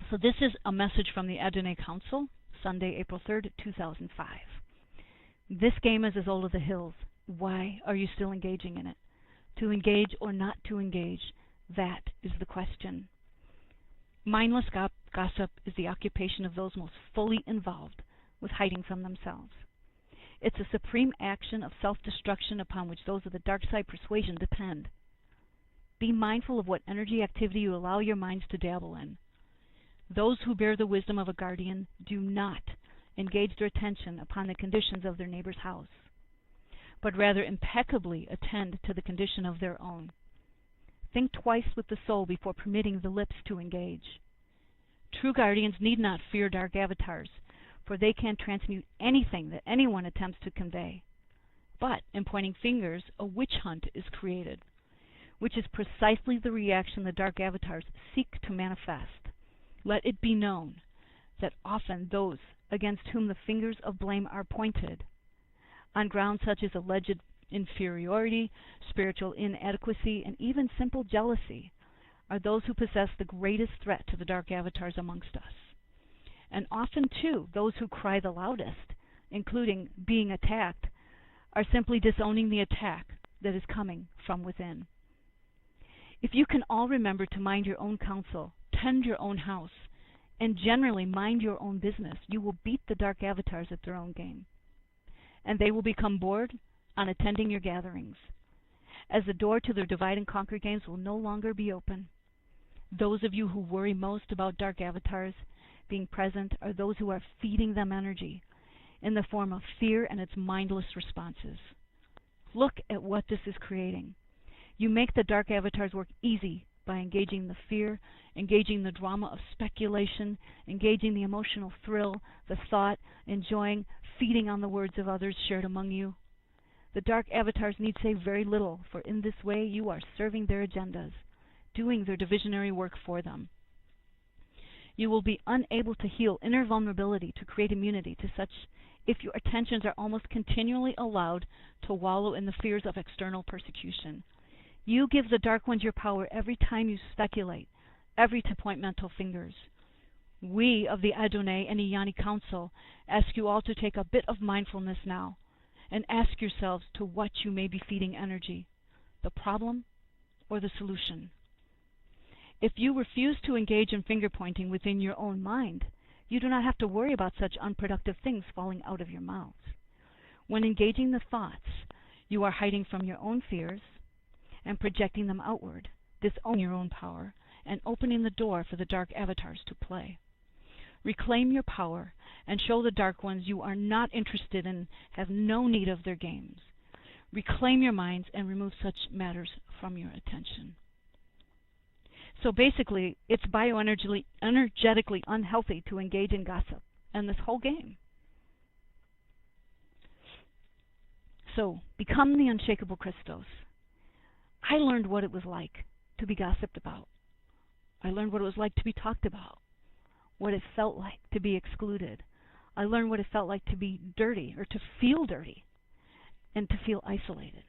So this is a message from the Adonai Council, Sunday, April 3rd, 2005. This game is as old as the hills. Why are you still engaging in it? To engage or not to engage, that is the question. Mindless gossip is the occupation of those most fully involved with hiding from themselves. It's a supreme action of self-destruction upon which those of the dark side persuasion depend. Be mindful of what energy activity you allow your minds to dabble in. Those who bear the wisdom of a guardian do not engage their attention upon the conditions of their neighbor's house, but rather impeccably attend to the condition of their own. Think twice with the soul before permitting the lips to engage. True guardians need not fear dark avatars, for they can transmute anything that anyone attempts to convey. But in pointing fingers, a witch hunt is created, which is precisely the reaction the dark avatars seek to manifest. Let it be known that often those against whom the fingers of blame are pointed, on grounds such as alleged inferiority, spiritual inadequacy, and even simple jealousy, are those who possess the greatest threat to the dark avatars amongst us. And often, too, those who cry the loudest, including being attacked, are simply disowning the attack that is coming from within. If you can all remember to mind your own counsel, tend your own house, and generally mind your own business, you will beat the dark avatars at their own game. And they will become bored on attending your gatherings, as the door to their divide and conquer games will no longer be open. Those of you who worry most about dark avatars being present are those who are feeding them energy in the form of fear and its mindless responses. Look at what this is creating. You make the dark avatars work easy by engaging the fear, engaging the drama of speculation, engaging the emotional thrill, the thought, enjoying, feeding on the words of others shared among you. The dark avatars need say very little, for in this way you are serving their agendas, doing their divisionary work for them. You will be unable to heal inner vulnerability to create immunity to such if your attentions are almost continually allowed to wallow in the fears of external persecution. You give the dark ones your power every time you speculate, every to point mental fingers. We of the Adonai and Iyani Council ask you all to take a bit of mindfulness now and ask yourselves to what you may be feeding energy, the problem or the solution. If you refuse to engage in finger pointing within your own mind, you do not have to worry about such unproductive things falling out of your mouths. When engaging the thoughts, you are hiding from your own fears and projecting them outward, disowning your own power, and opening the door for the dark avatars to play. Reclaim your power and show the dark ones you are not interested in, have no need of their games. Reclaim your minds and remove such matters from your attention. So basically, it's bioenergetically unhealthy to engage in gossip and this whole game. So, become the unshakable Christos. I learned what it was like to be gossiped about. I learned what it was like to be talked about, what it felt like to be excluded. I learned what it felt like to be dirty or to feel dirty and to feel isolated.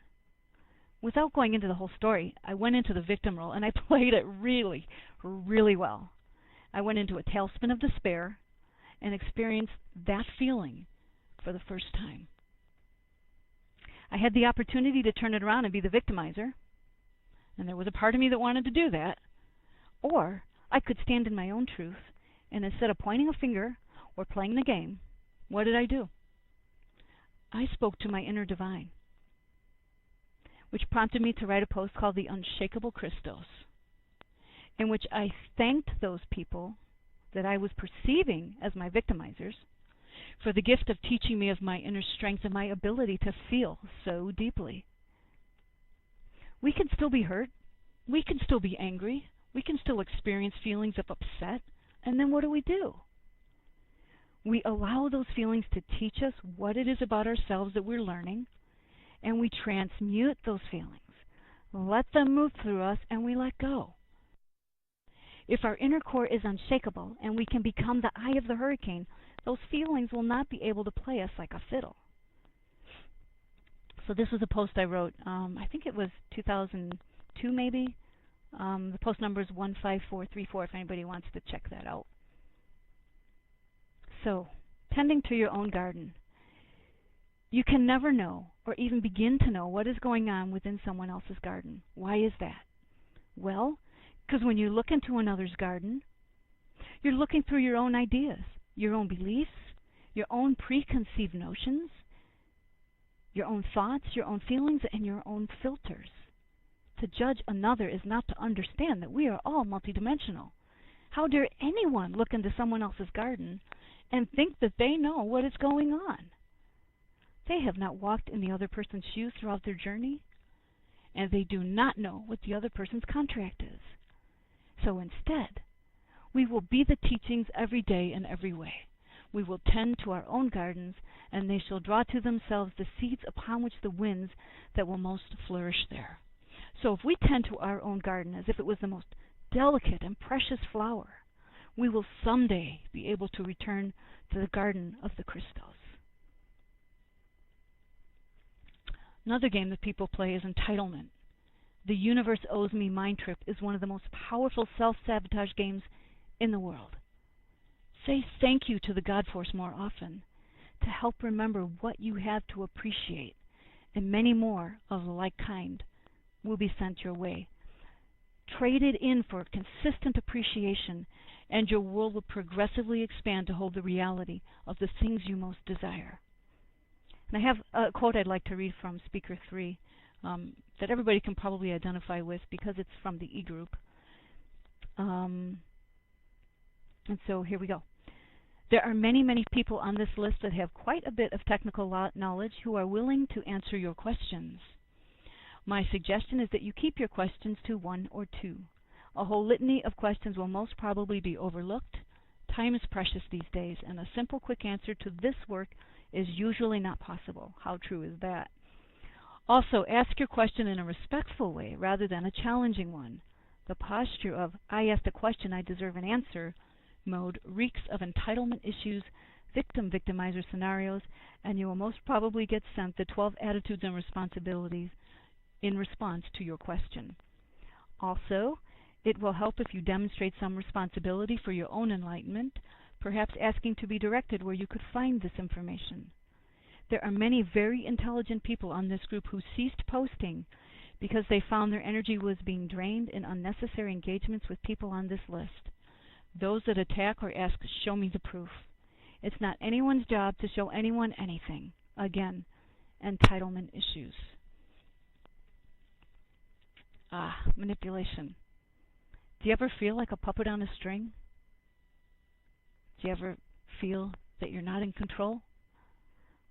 Without going into the whole story, I went into the victim role and I played it really, really well. I went into a tailspin of despair and experienced that feeling for the first time. I had the opportunity to turn it around and be the victimizer, and there was a part of me that wanted to do that, or I could stand in my own truth, and instead of pointing a finger or playing the game, what did I do? I spoke to my inner divine, which prompted me to write a post called The Unshakable Christos, in which I thanked those people that I was perceiving as my victimizers for the gift of teaching me of my inner strength and my ability to feel so deeply. We can still be hurt, we can still be angry, we can still experience feelings of upset, and then what do? We allow those feelings to teach us what it is about ourselves that we're learning, and we transmute those feelings, let them move through us, and we let go. If our inner core is unshakable and we can become the eye of the hurricane, those feelings will not be able to play us like a fiddle. So this was a post I wrote, I think it was 2002 maybe. The post number is 15434 if anybody wants to check that out. So, tending to your own garden. You can never know or even begin to know what is going on within someone else's garden. Why is that? Well, because when you look into another's garden, you're looking through your own ideas, your own beliefs, your own preconceived notions, your own thoughts, your own feelings, and your own filters. To judge another is not to understand that we are all multidimensional. How dare anyone look into someone else's garden and think that they know what is going on? They have not walked in the other person's shoes throughout their journey, and they do not know what the other person's contract is. So instead, we will be the teachings every day in every way. We will tend to our own gardens, and they shall draw to themselves the seeds upon which the winds that will most flourish there. So if we tend to our own garden as if it was the most delicate and precious flower, we will someday be able to return to the garden of the Christos. Another game that people play is entitlement. The Universe Owes Me Mind Trip is one of the most powerful self-sabotage games in the world. Say thank you to the God Force more often to help remember what you have to appreciate, and many more of the like kind will be sent your way. Trade it in for consistent appreciation, and your world will progressively expand to hold the reality of the things you most desire. And I have a quote I'd like to read from Speaker 3 that everybody can probably identify with because it's from the E-group. And so here we go. There are many, many people on this list that have quite a bit of technical knowledge who are willing to answer your questions. My suggestion is that you keep your questions to 1 or 2. A whole litany of questions will most probably be overlooked. Time is precious these days, and a simple, quick answer to this work is usually not possible. How true is that? Also, ask your question in a respectful way rather than a challenging one. The posture of, I asked a question, I deserve an answer, mode reeks of entitlement issues, victim-victimizer scenarios, and you will most probably get sent the 12 attitudes and responsibilities in response to your question. Also, it will help if you demonstrate some responsibility for your own enlightenment, perhaps asking to be directed where you could find this information. There are many very intelligent people on this group who ceased posting because they found their energy was being drained in unnecessary engagements with people on this list. Those that attack or ask, show me the proof. It's not anyone's job to show anyone anything. Again, entitlement issues. Manipulation. Do you ever feel like a puppet on a string? Do you ever feel that you're not in control?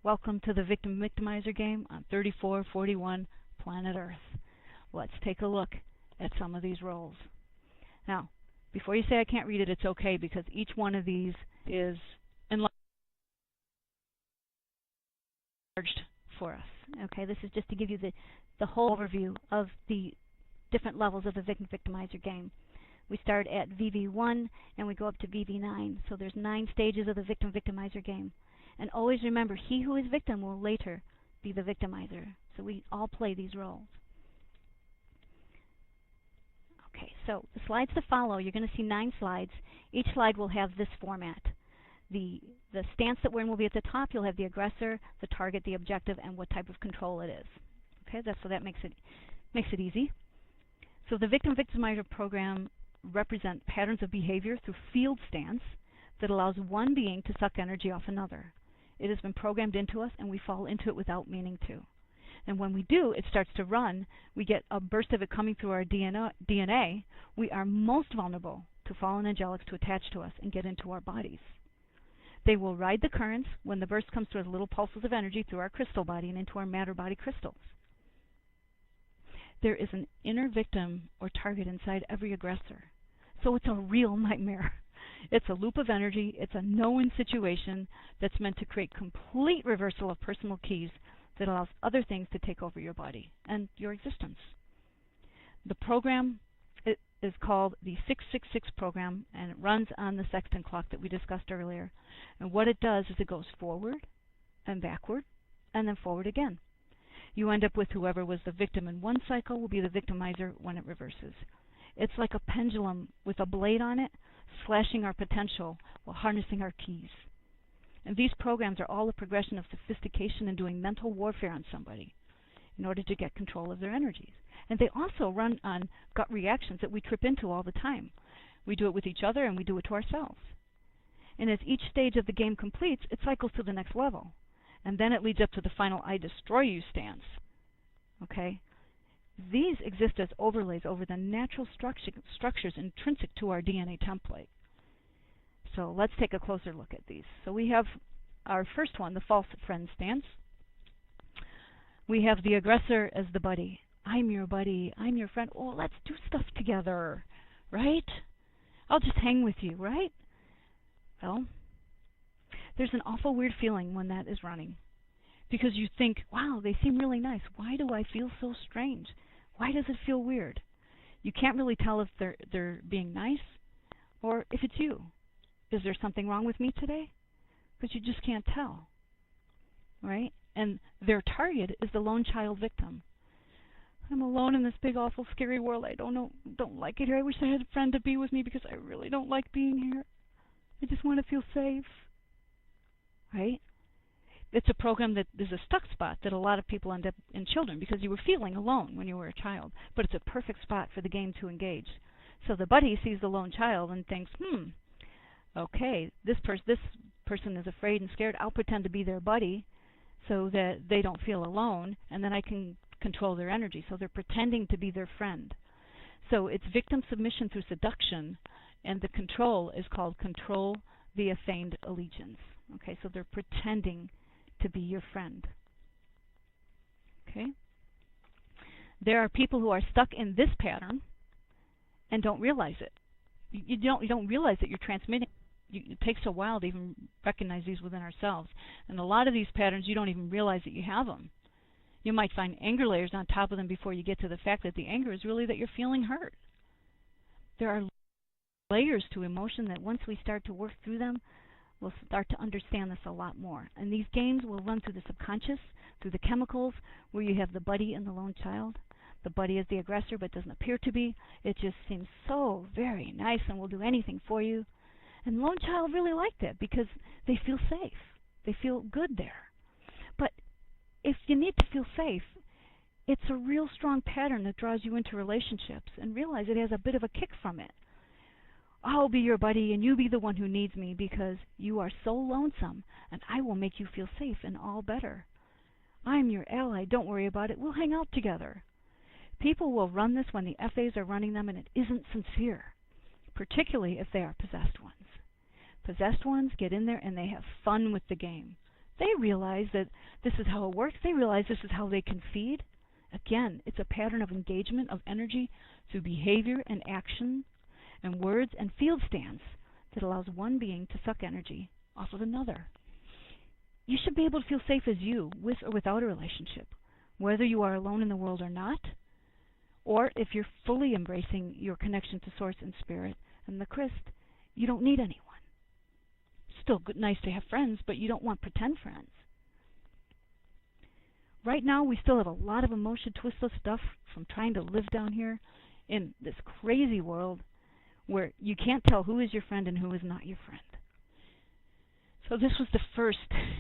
Welcome to the Victim-Victimizer game on 3441 Planet Earth. Let's take a look at some of these roles. Now, before you say I can't read it, it's okay, because each one of these is enlarged for us. Okay, this is just to give you the whole overview of the different levels of the Victim-Victimizer game. We start at VV1 and we go up to VV9. So there's 9 stages of the Victim-Victimizer game. And always remember, he who is victim will later be the victimizer. So we all play these roles. Okay, so the slides to follow, you're going to see 9 slides. Each slide will have this format. The stance that we're in will be at the top. You'll have the aggressor, the target, the objective, and what type of control it is. Okay, so that makes it easy. So the Victim-Victimizer program represents patterns of behavior through field stance that allows one being to suck energy off another. It has been programmed into us, and we fall into it without meaning to. And when we do, it starts to run. We get a burst of it coming through our DNA. We are most vulnerable to fallen angelics to attach to us and get into our bodies. They will ride the currents when the burst comes through as little pulses of energy through our crystal body and into our matter body crystals. There is an inner victim or target inside every aggressor. So it's a real nightmare. It's a loop of energy. It's a no-win situation that's meant to create complete reversal of personal keys that allows other things to take over your body and your existence. The program is called the 666 program, and it runs on the sextant clock that we discussed earlier. And what it does is it goes forward and backward and then forward again. You end up with whoever was the victim in one cycle will be the victimizer when it reverses. It's like a pendulum with a blade on it, slashing our potential while harnessing our keys. And these programs are all a progression of sophistication in doing mental warfare on somebody in order to get control of their energies. And they also run on gut reactions that we trip into all the time. We do it with each other and we do it to ourselves. And as each stage of the game completes, it cycles to the next level. And then it leads up to the final I destroy you stance. Okay? These exist as overlays over the natural structures intrinsic to our DNA template. So let's take a closer look at these. So we have our first one, the false friend stance. We have the aggressor as the buddy. I'm your buddy. I'm your friend. Oh, let's do stuff together, right? I'll just hang with you, right? Well, there's an awful weird feeling when that is running. Because you think, wow, they seem really nice. Why do I feel so strange? Why does it feel weird? You can't really tell if they're being nice or if it's you. Is there something wrong with me today? Because you just can't tell, right? And their target is the lone child victim. I'm alone in this big, awful, scary world. I don't like it here. I wish I had a friend to be with me because I really don't like being here. I just want to feel safe, right? It's a program that is a stuck spot that a lot of people end up in children because you were feeling alone when you were a child. But it's a perfect spot for the game to engage. So the buddy sees the lone child and thinks, okay, this person is afraid and scared. I'll pretend to be their buddy so that they don't feel alone, and then I can control their energy. So they're pretending to be their friend. So it's victim submission through seduction, and the control is called control via feigned allegiance. Okay, so they're pretending to be your friend. Okay? There are people who are stuck in this pattern and don't realize it. You don't realize that you're transmitting. It takes a while to even recognize these within ourselves. And a lot of these patterns, you don't even realize that you have them. You might find anger layers on top of them before you get to the fact that the anger is really that you're feeling hurt. There are layers to emotion that once we start to work through them, we'll start to understand this a lot more. And these games will run through the subconscious, through the chemicals, where you have the buddy and the lone child. The buddy is the aggressor but doesn't appear to be. It just seems so very nice and will do anything for you. And the lone child really like that because they feel safe. They feel good there. But if you need to feel safe, it's a real strong pattern that draws you into relationships, and realize it has a bit of a kick from it. I'll be your buddy and you be the one who needs me because you are so lonesome, and I will make you feel safe and all better. I'm your ally, don't worry about it, we'll hang out together. People will run this when the FAs are running them and it isn't sincere, particularly if they are possessed ones. Possessed ones get in there and they have fun with the game. They realize that this is how it works. They realize this is how they can feed. Again, it's a pattern of engagement of energy through behavior and action and words and field stance that allows one being to suck energy off of another. You should be able to feel safe as you, with or without a relationship, whether you are alone in the world or not, or if you're fully embracing your connection to Source and Spirit and the Christ, you don't need anyone. Still good, nice to have friends, but you don't want pretend friends. Right now, we still have a lot of emotion twisted stuff from trying to live down here in this crazy world where you can't tell who is your friend and who is not your friend. So this was the first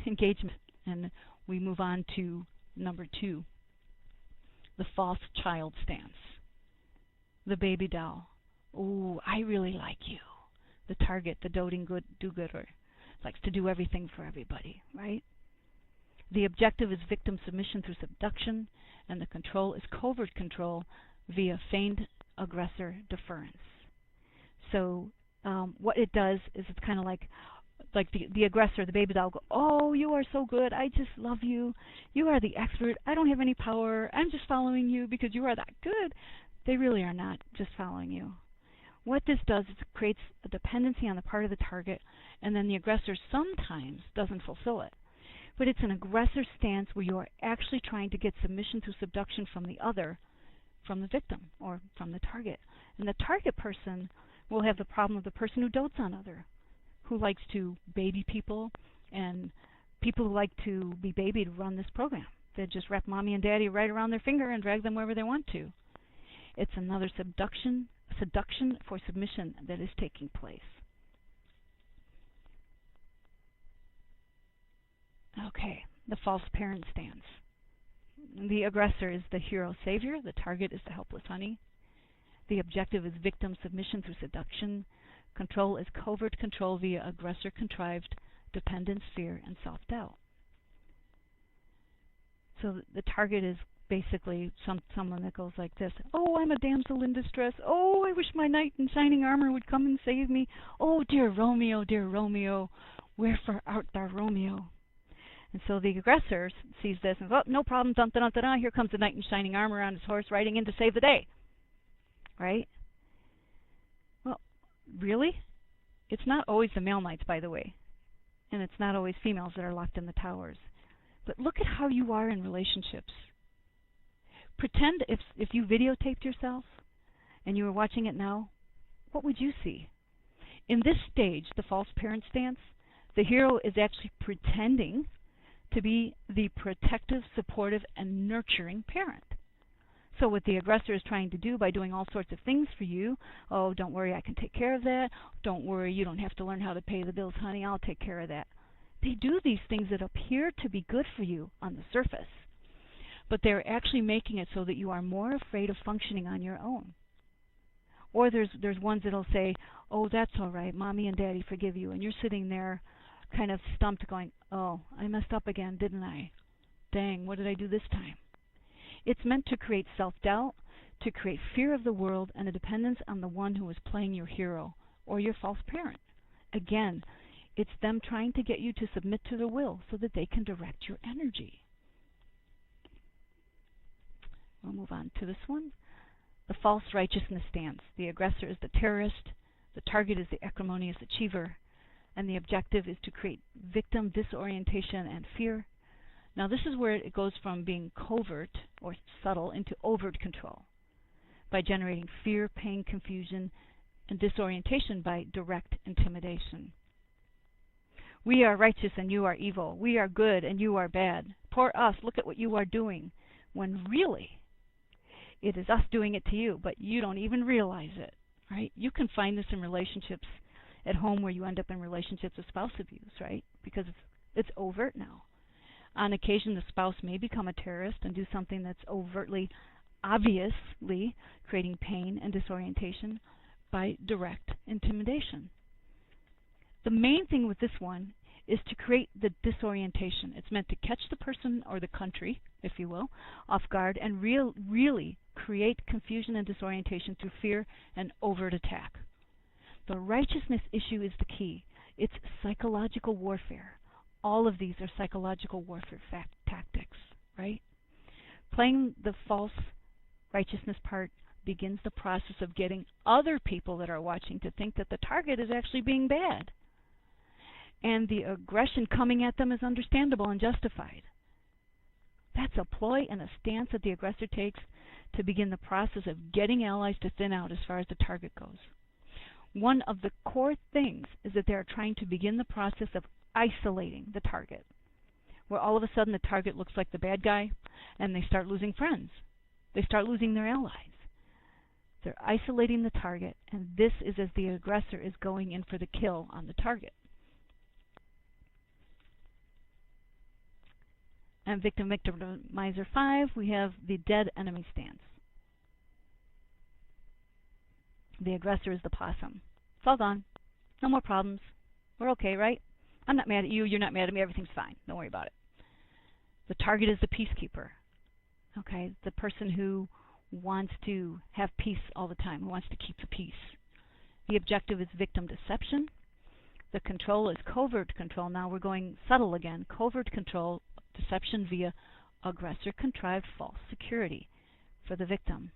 engagement, and we move on to number 2, the false child stance, the baby doll. Ooh, I really like you. The target, the doting do-gooder, likes to do everything for everybody, right? The objective is victim submission through seduction, and the control is covert control via feigned aggressor deference. So what it does is it's kind of like the aggressor, the baby doll, go, oh, you are so good, I just love you, you are the expert, I don't have any power, I'm just following you because you are that good. They really are not just following you. What this does is it creates a dependency on the part of the target, and then the aggressor sometimes doesn't fulfill it. But it's an aggressor stance where you are actually trying to get submission through subduction from the other, from the victim, or from the target. And the target person will have the problem of the person who dotes on other, who likes to baby people, and people who like to be babied run this program. They just wrap mommy and daddy right around their finger and drag them wherever they want to. It's another seduction for submission that is taking place. Okay, the false parent stance. The aggressor is the hero savior. The target is the helpless honey. The objective is victim submission through seduction. Control is covert control via aggressor-contrived dependence, fear, and self-doubt. So the target is basically someone that goes like this. Oh, I'm a damsel in distress. Oh, I wish my knight in shining armor would come and save me. Oh, dear Romeo, wherefore art thou, Romeo? And so the aggressor sees this and goes, oh, no problem, dun, dun, dun, dun, here comes the knight in shining armor on his horse riding in to save the day. Right? Well, really? It's not always the male knights, by the way. And it's not always females that are locked in the towers. But look at how you are in relationships. Pretend if you videotaped yourself and you were watching it now, what would you see? In this stage, the false parent stance, the hero is actually pretending to be the protective, supportive, and nurturing parent. So what the aggressor is trying to do by doing all sorts of things for you, oh, don't worry, I can take care of that. Don't worry, you don't have to learn how to pay the bills, honey, I'll take care of that. They do these things that appear to be good for you on the surface, but they're actually making it so that you are more afraid of functioning on your own. Or there's ones that'll say, oh, that's all right, Mommy and Daddy forgive you, and you're sitting there kind of stumped going, oh, I messed up again, didn't I? Dang, what did I do this time? It's meant to create self-doubt, to create fear of the world, and a dependence on the one who is playing your hero or your false parent. Again, it's them trying to get you to submit to their will so that they can direct your energy. We'll move on to this one. The false righteousness stance. The aggressor is the terrorist, the target is the acrimonious achiever, and the objective is to create victim disorientation and fear. Now this is where it goes from being covert or subtle into overt control by generating fear, pain, confusion, and disorientation by direct intimidation. We are righteous and you are evil. We are good and you are bad. Poor us, look at what you are doing. When really, it is us doing it to you, but you don't even realize it, right? You can find this in relationships at home where you end up in relationships with spouse abuse, right? Because it's overt now. On occasion, the spouse may become a terrorist and do something that's overtly, obviously creating pain and disorientation by direct intimidation. The main thing with this one is to create the disorientation. It's meant to catch the person or the country, if you will, off guard and really create confusion and disorientation through fear and overt attack. The righteousness issue is the key. It's psychological warfare. All of these are psychological warfare tactics, right? Playing the false righteousness part begins the process of getting other people that are watching to think that the target is actually being bad. And the aggression coming at them is understandable and justified. That's a ploy and a stance that the aggressor takes to begin the process of getting allies to thin out as far as the target goes. One of the core things is that they are trying to begin the process of isolating the target, where all of a sudden the target looks like the bad guy and they start losing friends. They start losing their allies. They're isolating the target, and this is as the aggressor is going in for the kill on the target. And Victim-Victimizer 5, we have the dead enemy stance. The aggressor is the possum. It's all gone. No more problems. We're okay, right? I'm not mad at you. You're not mad at me. Everything's fine. Don't worry about it. The target is the peacekeeper. Okay, the person who wants to have peace all the time, who wants to keep the peace. The objective is victim deception. The control is covert control. Now we're going subtle again. Covert control, deception via aggressor-contrived false security for the victim.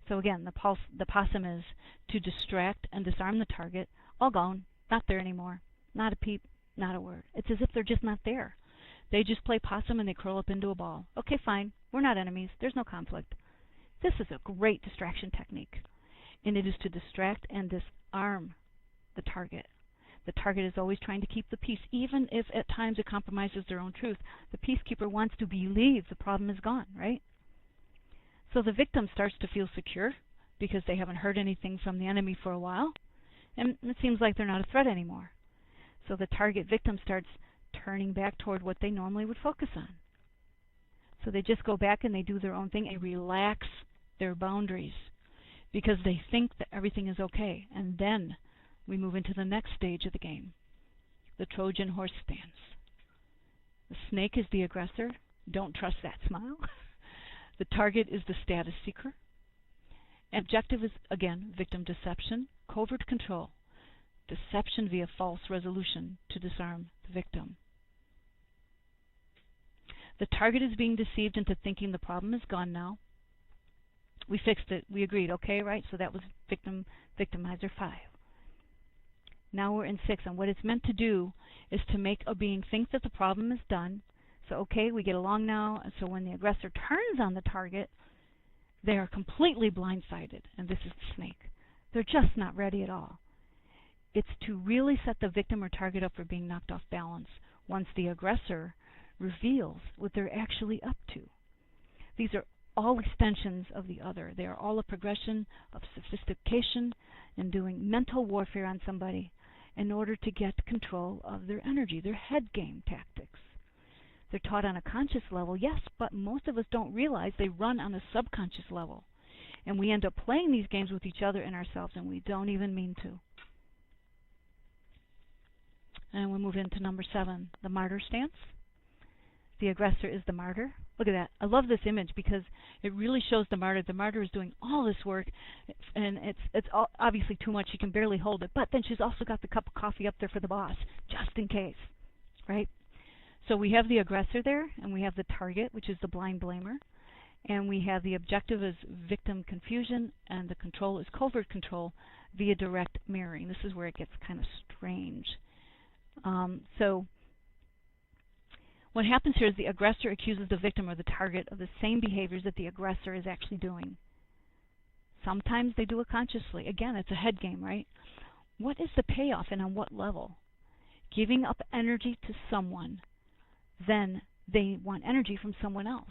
So again, the possum is to distract and disarm the target. All gone. Not there anymore. Not a peep. Not a word. It's as if they're just not there. They just play possum and they curl up into a ball. Okay, fine. We're not enemies. There's no conflict. This is a great distraction technique, and it is to distract and disarm the target. The target is always trying to keep the peace, even if at times it compromises their own truth. The peacekeeper wants to believe the problem is gone, right? So the victim starts to feel secure because they haven't heard anything from the enemy for a while, and it seems like they're not a threat anymore. So the target victim starts turning back toward what they normally would focus on. So they just go back and they do their own thing and relax their boundaries because they think that everything is okay. And then we move into the next stage of the game, the Trojan horse stance. The snake is the aggressor. Don't trust that smile. The target is the status seeker. Objective is, again, victim deception, covert control, deception via false resolution to disarm the victim. The target is being deceived into thinking the problem is gone now. We fixed it. We agreed. Okay, right? So that was Victim-Victimizer 5. Now we're in 6, and what it's meant to do is to make a being think that the problem is done. So, okay, we get along now, and so when the aggressor turns on the target, they are completely blindsided, and this is the snake. They're just not ready at all. It's to really set the victim or target up for being knocked off balance once the aggressor reveals what they're actually up to. These are all extensions of the other. They are all a progression of sophistication in doing mental warfare on somebody in order to get control of their energy, their head game tactics. They're taught on a conscious level, yes, but most of us don't realize they run on a subconscious level. And we end up playing these games with each other and ourselves, and we don't even mean to. And we'll move into number 7, the martyr stance. The aggressor is the martyr. Look at that. I love this image because it really shows the martyr. The martyr is doing all this work, and it's obviously too much. She can barely hold it. But then she's also got the cup of coffee up there for the boss, just in case, right? So we have the aggressor there, and we have the target, which is the blind blamer. And we have the objective as victim confusion, and the control is covert control via direct mirroring. This is where it gets kind of strange. So what happens here is the aggressor accuses the victim or the target of the same behaviors that the aggressor is actually doing. Sometimes they do it consciously. Again, it's a head game, right? What is the payoff and on what level? Giving up energy to someone, then they want energy from someone else.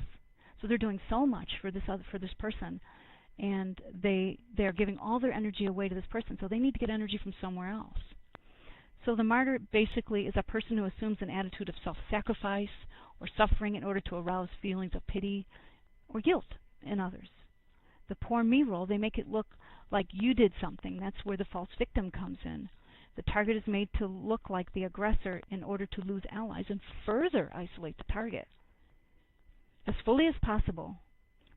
So they're doing so much for this person, and they're giving all their energy away to this person, so they need to get energy from somewhere else. So the martyr basically is a person who assumes an attitude of self-sacrifice or suffering in order to arouse feelings of pity or guilt in others. The poor me role, they make it look like you did something. That's where the false victim comes in. The target is made to look like the aggressor in order to lose allies and further isolate the target. As fully as possible,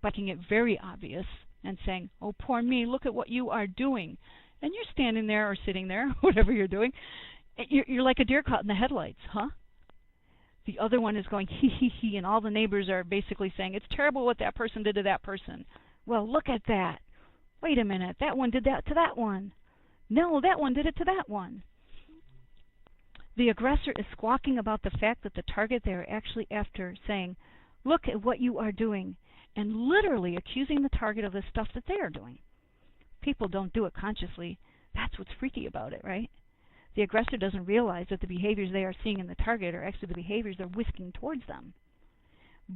by making it very obvious and saying, oh, poor me, look at what you are doing. And you're standing there or sitting there, whatever you're doing. You're like a deer caught in the headlights, huh? The other one is going, hee, hee, hee, and all the neighbors are basically saying, it's terrible what that person did to that person. Well, look at that. Wait a minute, that one did that to that one. No, that one did it to that one. The aggressor is squawking about the fact that the target they are actually after, saying, look at what you are doing, and literally accusing the target of the stuff that they are doing. People don't do it consciously. That's what's freaky about it, right? The aggressor doesn't realize that the behaviors they are seeing in the target are actually the behaviors they're whisking towards them.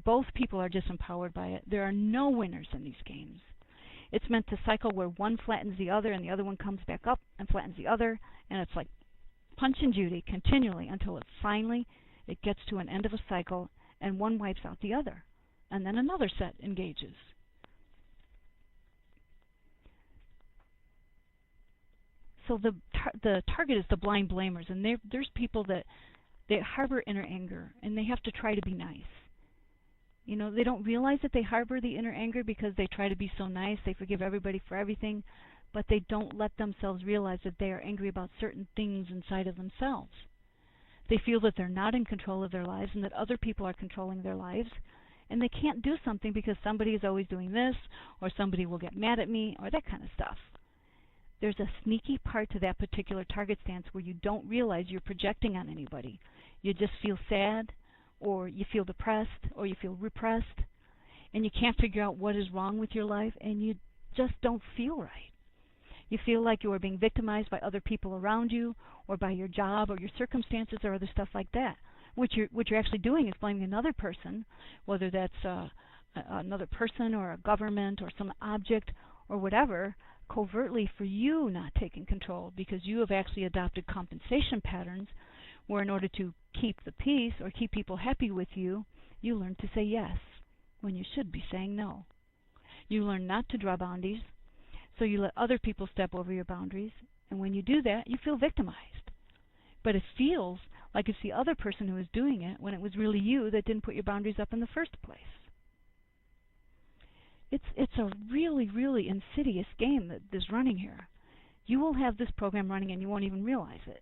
Both people are disempowered by it. There are no winners in these games. It's meant to cycle where one flattens the other and the other one comes back up and flattens the other, and it's like Punch and Judy continually until it finally gets to an end of a cycle and one wipes out the other, and then another set engages. So the target is the blind blamers, and there's people that they harbor inner anger, and they have to try to be nice. You know, they don't realize that they harbor the inner anger because they try to be so nice, they forgive everybody for everything, but they don't let themselves realize that they are angry about certain things inside of themselves. They feel that they're not in control of their lives and that other people are controlling their lives, and they can't do something because somebody is always doing this, or somebody will get mad at me, or that kind of stuff. There's a sneaky part to that particular target stance where you don't realize you're projecting on anybody. You just feel sad, or you feel depressed, or you feel repressed, and you can't figure out what is wrong with your life, and you just don't feel right. You feel like you are being victimized by other people around you, or by your job, or your circumstances, or other stuff like that. What you're actually doing is blaming another person, whether that's another person, or a government, or some object, or whatever, covertly for you not taking control, because you have actually adopted compensation patterns where in order to keep the peace or keep people happy with you, you learn to say yes when you should be saying no. You learn not to draw boundaries, so you let other people step over your boundaries, and when you do that, you feel victimized. But it feels like it's the other person who is doing it when it was really you that didn't put your boundaries up in the first place. It's a really, really insidious game that is running here. You will have this program running and you won't even realize it.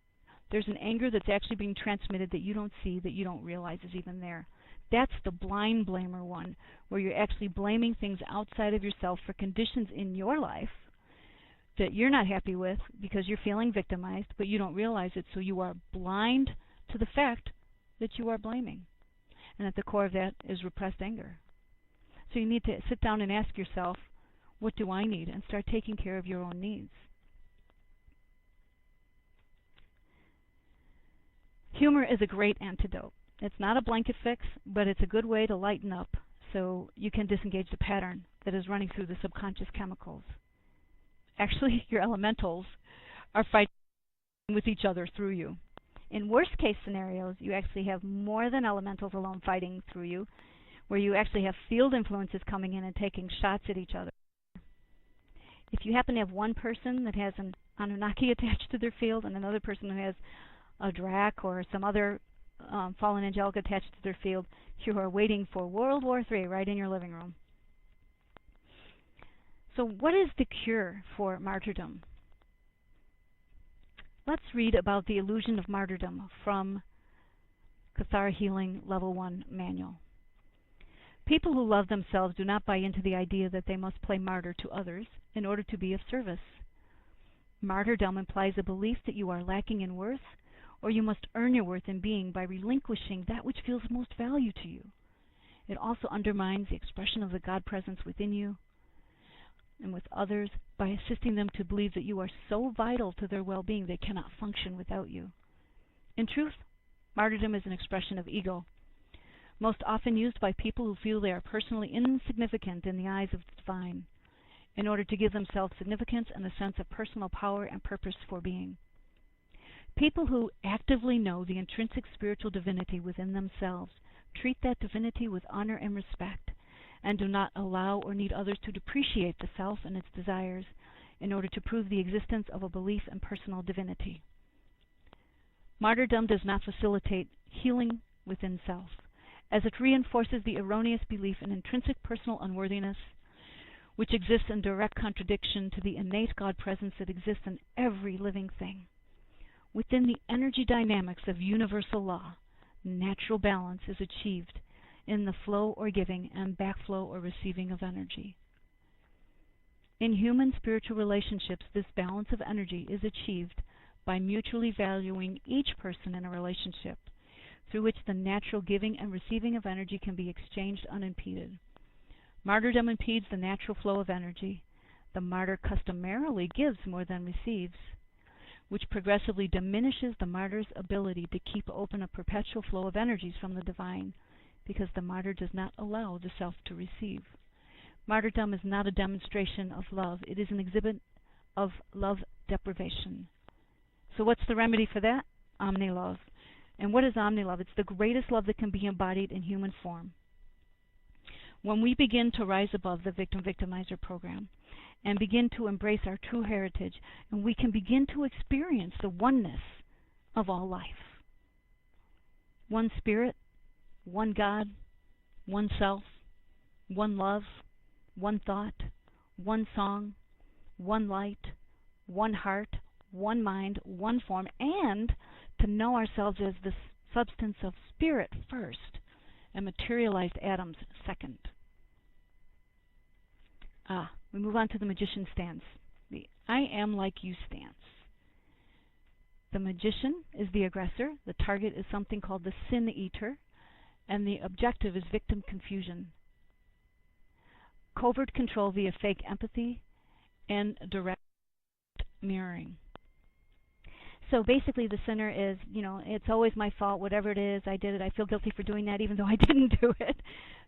There's an anger that's actually being transmitted that you don't see, that you don't realize is even there. That's the blind blamer one, where you're actually blaming things outside of yourself for conditions in your life that you're not happy with because you're feeling victimized, but you don't realize it, so you are blind to the fact that you are blaming. And at the core of that is repressed anger. So you need to sit down and ask yourself, what do I need? And start taking care of your own needs. Humor is a great antidote. It's not a blanket fix, but it's a good way to lighten up so you can disengage the pattern that is running through the subconscious chemicals. Actually, your elementals are fighting with each other through you. In worst case scenarios, you actually have more than elementals alone fighting through you, where you actually have field influences coming in and taking shots at each other. If you happen to have one person that has an Anunnaki attached to their field and another person who has a Drak or some other fallen angelic attached to their field, you are waiting for World War III right in your living room. So what is the cure for martyrdom? Let's read about the illusion of martyrdom from Cathara Healing Level 1 Manual. People who love themselves do not buy into the idea that they must play martyr to others in order to be of service. Martyrdom implies a belief that you are lacking in worth, or you must earn your worth in being by relinquishing that which feels most value to you. It also undermines the expression of the God presence within you and with others by assisting them to believe that you are so vital to their well-being they cannot function without you. In truth, martyrdom is an expression of ego, most often used by people who feel they are personally insignificant in the eyes of the divine, in order to give themselves significance and a sense of personal power and purpose for being. People who actively know the intrinsic spiritual divinity within themselves treat that divinity with honor and respect, and do not allow or need others to depreciate the self and its desires in order to prove the existence of a belief in personal divinity. Martyrdom does not facilitate healing within self, as it reinforces the erroneous belief in intrinsic personal unworthiness, which exists in direct contradiction to the innate God presence that exists in every living thing. Within the energy dynamics of universal law, natural balance is achieved in the flow or giving and backflow or receiving of energy. In human spiritual relationships, this balance of energy is achieved by mutually valuing each person in a relationship, through which the natural giving and receiving of energy can be exchanged unimpeded. Martyrdom impedes the natural flow of energy. The martyr customarily gives more than receives, which progressively diminishes the martyr's ability to keep open a perpetual flow of energies from the divine, because the martyr does not allow the self to receive. Martyrdom is not a demonstration of love. It is an exhibit of love deprivation. So what's the remedy for that? Omni-love. And what is omni-love? It's the greatest love that can be embodied in human form. When we begin to rise above the victim-victimizer program and begin to embrace our true heritage, and we can begin to experience the oneness of all life. One spirit, one God, one self, one love, one thought, one song, one light, one heart, one mind, one form, and to know ourselves as the substance of spirit first and materialized atoms second. We move on to the magician stance, the I am like you stance. The magician is the aggressor. The target is something called the sin eater, and the objective is victim confusion. Covert control via fake empathy and direct mirroring. So basically the sinner is, it's always my fault, whatever it is, I did it, I feel guilty for doing that even though I didn't do it.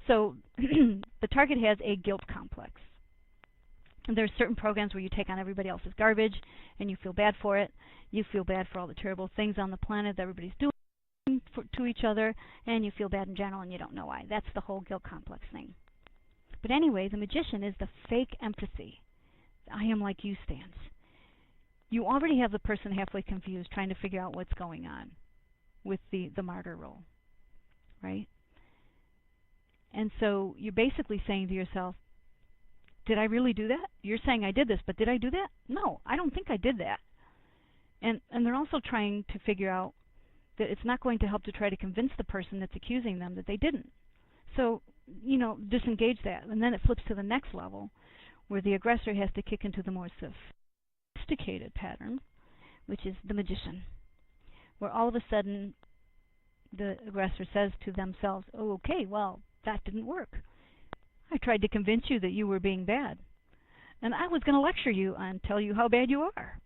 So the target has a guilt complex. And there's certain programs where you take on everybody else's garbage and you feel bad for it. You feel bad for all the terrible things on the planet that everybody's doing to each other, and you feel bad in general and you don't know why. That's the whole guilt complex thing. But anyway, the magician is the fake empathy. I am like you stance. You already have the person halfway confused trying to figure out what's going on with the martyr role, right? And so you're basically saying to yourself, did I really do that? You're saying I did this, but did I do that? No, I don't think I did that. And they're also trying to figure out that it's not going to help to try to convince the person that's accusing them that they didn't. So, disengage that. And then it flips to the next level, where the aggressor has to kick into the more sophisticated pattern, which is the magician, where all of a sudden the aggressor says to themselves, oh, okay, well, that didn't work. I tried to convince you that you were being bad. And I was going to lecture you and tell you how bad you are,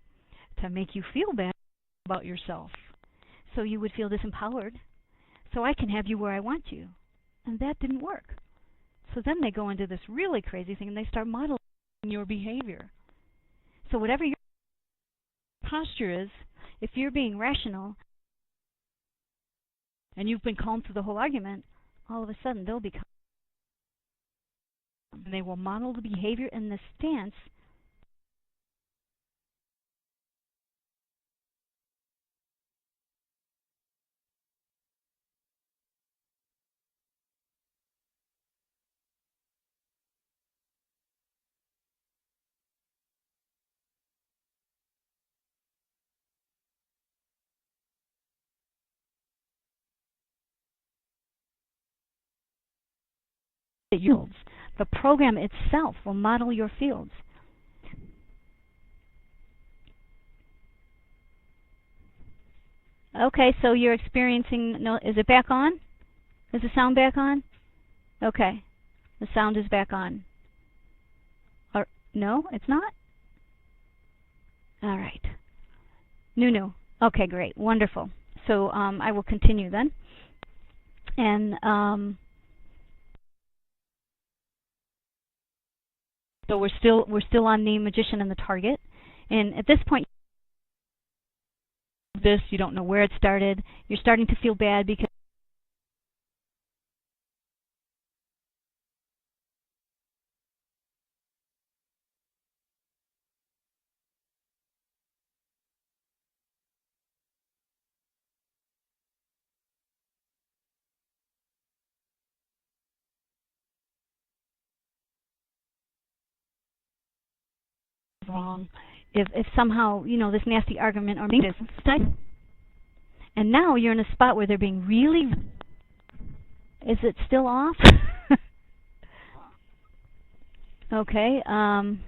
to make you feel bad about yourself, so you would feel disempowered, so I can have you where I want you. And that didn't work. So then they go into this really crazy thing, and they start modeling your behavior. So whatever your posture is, If you're being rational and you've been calm through the whole argument, all of a sudden they'll become, and they will model the behavior and the stance that yields. The program itself will model your fields. Okay, so you're experiencing, no, is it back on? Is the sound back on? Okay, the sound is back on. Or, no, it's not? All right. New. Okay, great, wonderful. So I will continue then. And so we're still on the magician and the target. And at this point, you don't know where it started. You're starting to feel bad because wrong. If somehow, this nasty argument or maybe and now you're in a spot where they're being really. Is it still off? Okay. On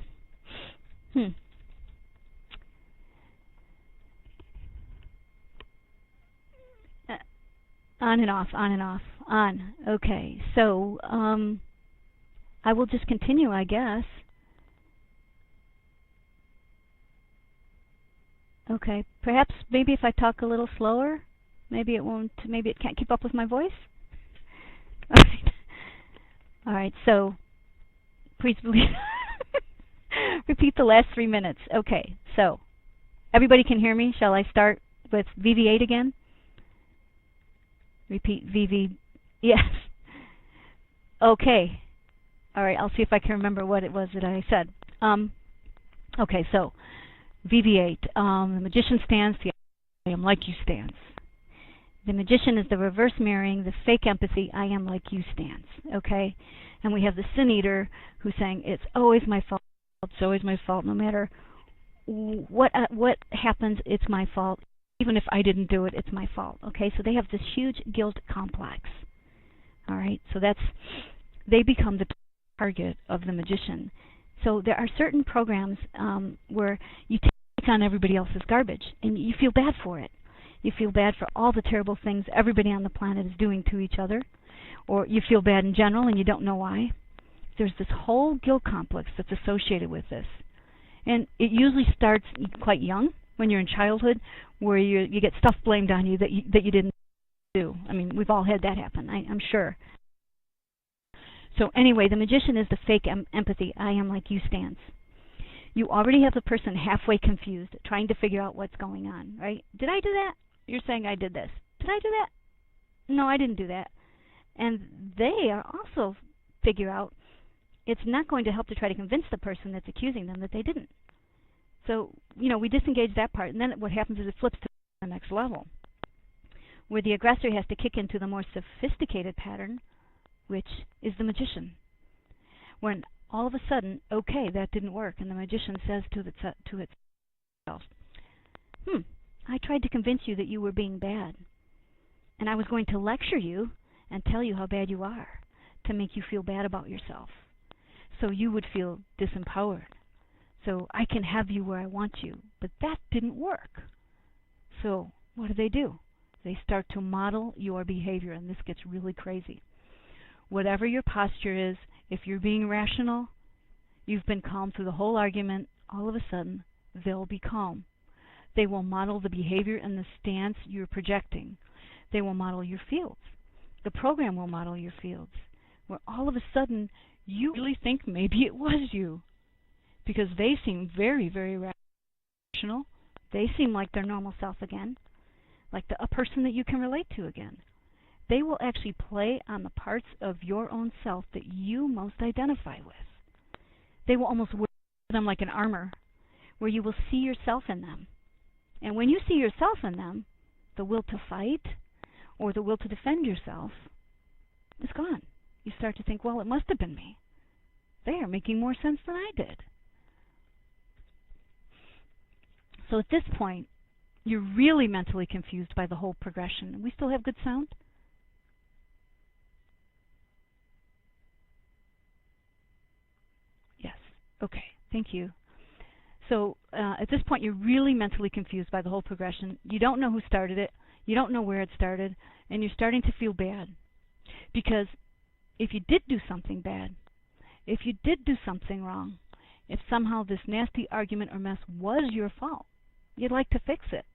and off, on and off, on. Okay. So I will just continue, I guess. Okay, perhaps maybe if I talk a little slower, maybe it can't keep up with my voice. All right, so please believe repeat the last 3 minutes. Okay, so everybody can hear me. Shall I start with VV8 again? Repeat VV. Yes. Okay. All right, I'll see if I can remember what it was that I said. Okay, so VV8, the magician stance, the I am like you stance. The magician is the reverse mirroring, the fake empathy, I am like you stance. Okay? And we have the sin eater who's saying, it's always my fault, it's always my fault, no matter what happens, it's my fault. Even if I didn't do it, it's my fault. Okay? So they have this huge guilt complex. All right? So they become the target of the magician. So there are certain programs where you take on everybody else's garbage, and you feel bad for it. You feel bad for all the terrible things everybody on the planet is doing to each other, or you feel bad in general and you don't know why. There's this whole guilt complex that's associated with this. And it usually starts quite young, when you're in childhood, where you get stuff blamed on you that you didn't do. I mean, we've all had that happen, I'm sure. So anyway, the magician is the fake empathy, I am like you stance. You already have the person halfway confused, trying to figure out what's going on, right? Did I do that? You're saying I did this. Did I do that? No, I didn't do that. And they are also figure out it's not going to help to try to convince the person that's accusing them that they didn't. So, we disengage that part, and then what happens is it flips to the next level, where the aggressor has to kick into the more sophisticated pattern, which is the magician. When all of a sudden, okay, that didn't work, and the magician says to itself, I tried to convince you that you were being bad, and I was going to lecture you and tell you how bad you are to make you feel bad about yourself, so you would feel disempowered. So I can have you where I want you, but that didn't work. So what do? They start to model your behavior, and this gets really crazy. Whatever your posture is, if you're being rational, you've been calm through the whole argument, all of a sudden, they'll be calm. They will model the behavior and the stance you're projecting. They will model your fields. The program will model your fields, where all of a sudden, you really think maybe it was you, because they seem very, very rational, They seem like their normal self again, like a person that you can relate to again. They will actually play on the parts of your own self that you most identify with. They will almost wear them like an armor, where you will see yourself in them. And when you see yourself in them, the will to fight or the will to defend yourself is gone. You start to think, well, it must have been me. They are making more sense than I did. So at this point, you're really mentally confused by the whole progression. We still have good sound? Yes. Okay. Thank you. So at this point, you're really mentally confused by the whole progression. You don't know who started it. You don't know where it started. And you're starting to feel bad. Because if you did do something bad, if you did do something wrong, if somehow this nasty argument or mess was your fault, you'd like to fix it.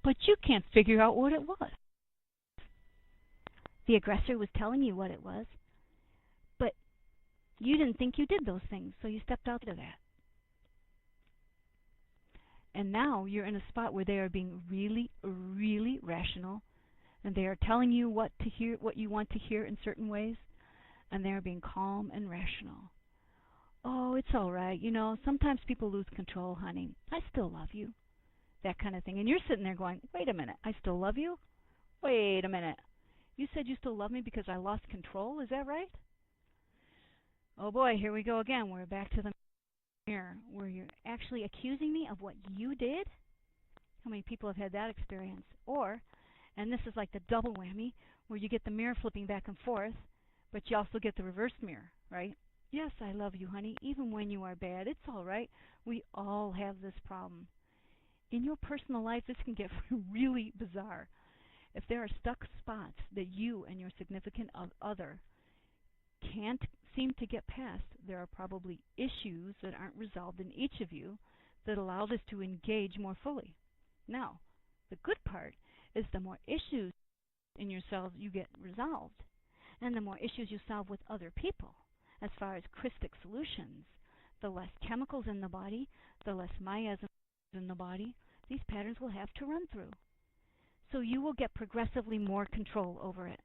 But you can't figure out what it was. The aggressor was telling you what it was, but you didn't think you did those things, so you stepped out of that. And now you're in a spot where they are being really, really rational, and they are telling you what to hear, what you want to hear in certain ways, and they are being calm and rational. Oh, it's all right. You know, sometimes people lose control, honey. I still love you. That kind of thing. And you're sitting there going, wait a minute, I still love you? Wait a minute. You said you still love me because I lost control? Is that right? Oh boy, here we go again. We're back to the mirror where you're actually accusing me of what you did. How many people have had that experience? Or, and this is like the double whammy, where you get the mirror flipping back and forth, but you also get the reverse mirror, right? Yes, I love you, honey, even when you are bad. It's all right. We all have this problem. In your personal life, this can get really bizarre. If there are stuck spots that you and your significant other can't seem to get past, there are probably issues that aren't resolved in each of you that allow this to engage more fully. Now, the good part is the more issues in yourselves you get resolved, and the more issues you solve with other people, as far as Christic solutions, the less chemicals in the body, the less miasm in the body, these patterns will have to run through. So you will get progressively more control over it.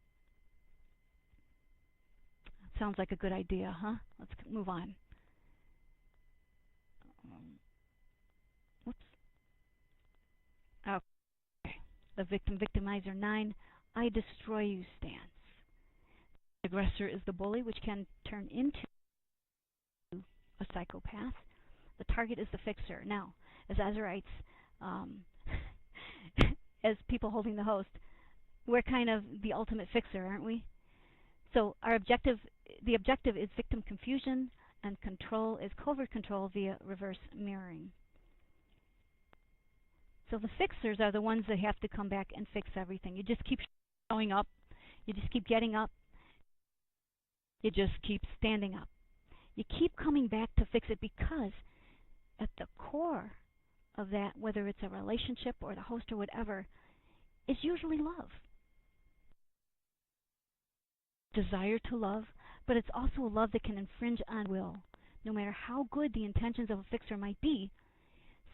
Sounds like a good idea, huh? Let's move on. Whoops. Okay. The Victim-Victimizer 9, I destroy you stance. The aggressor is the bully, which can turn into a psychopath. The target is the fixer. Now, as Azarites, as people holding the host, we're kind of the ultimate fixer, aren't we? So our objective, the objective is victim confusion, and control is covert control via reverse mirroring. So the fixers are the ones that have to come back and fix everything. You just keep showing up. You just keep getting up. You just keep standing up. You keep coming back to fix it because at the core of that, whether it's a relationship or the host or whatever, is usually love. Desire to love, but it's also a love that can infringe on will. No matter how good the intentions of a fixer might be,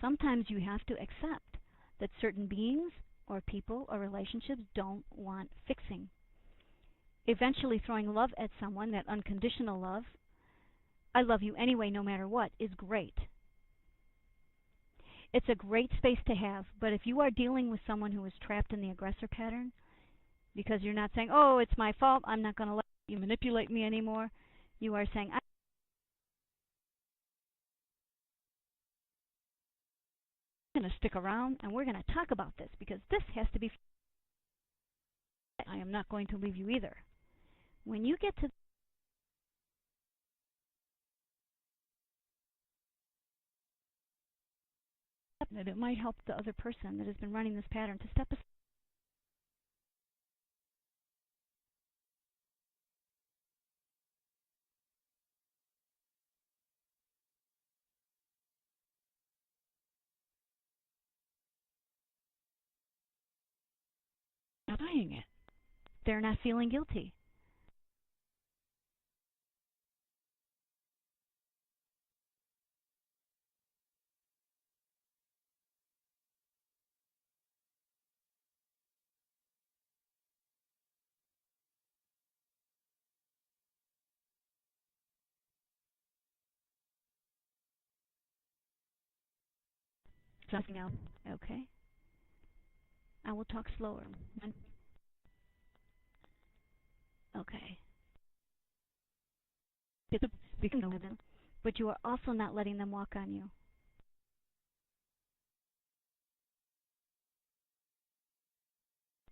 sometimes you have to accept that certain beings or people or relationships don't want fixing. Eventually throwing love at someone, that unconditional love, I love you anyway no matter what, is great. It's a great space to have, but if you are dealing with someone who is trapped in the aggressor pattern, because you're not saying, oh, it's my fault, I'm not going to let you manipulate me anymore, you are saying, I'm going to stick around and we're going to talk about this because this has to be, I am not going to leave you either. When you get to that, it might help the other person that has been running this pattern to step aside. Not buying it. They're not feeling guilty. Something else. Okay. I will talk slower. Okay. You can go with them, but you are also not letting them walk on you.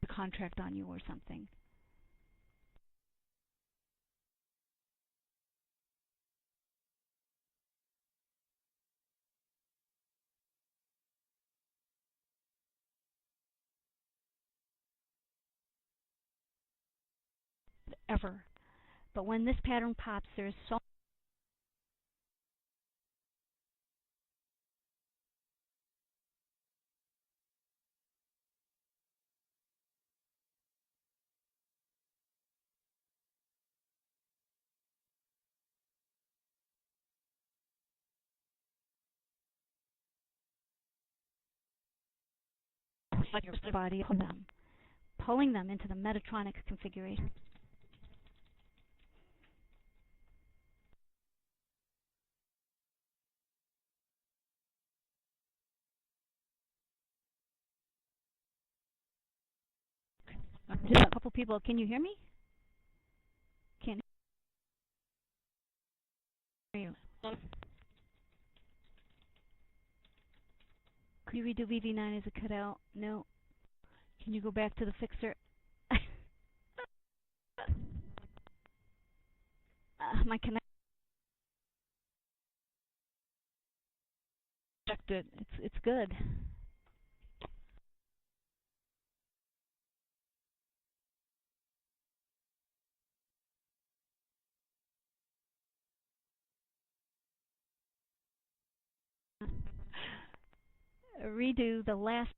A contract on you or something. Ever. But when this pattern pops, there is so much your body of them, pulling them into the Metatronic configuration. Just a couple people. Can you hear me? Can't hear you. Could you redo VV9 as a cutout? No. Can you go back to the fixer? My connection. It's good. Redo the last.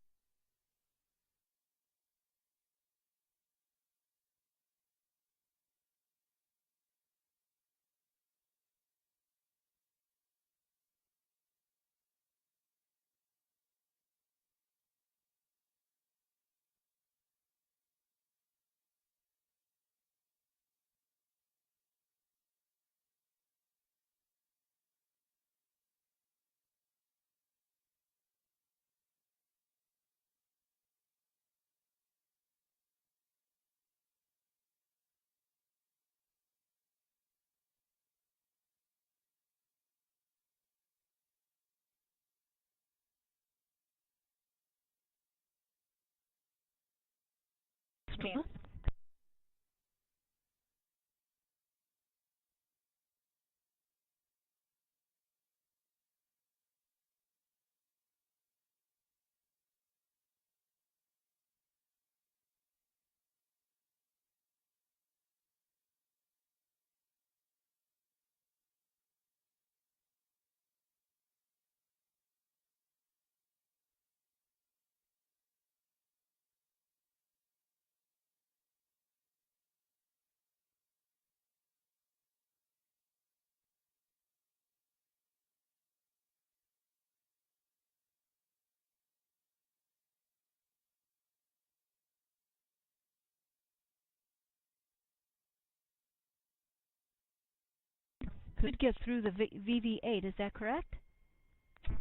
Could get through the VV8. Is that correct?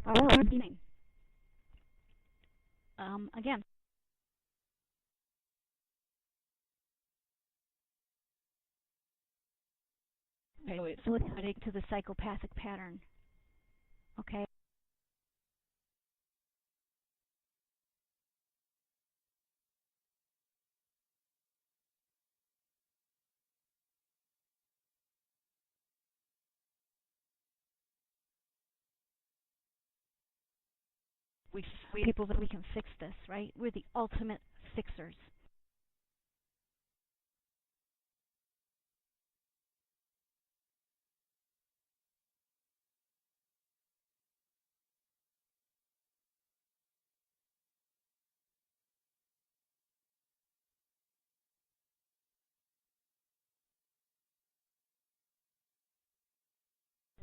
Oh, again. Okay, so let's head to the psychopathic pattern. Okay. We people that we can fix this, right? We're the ultimate fixers.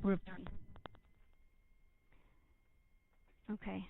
We're okay.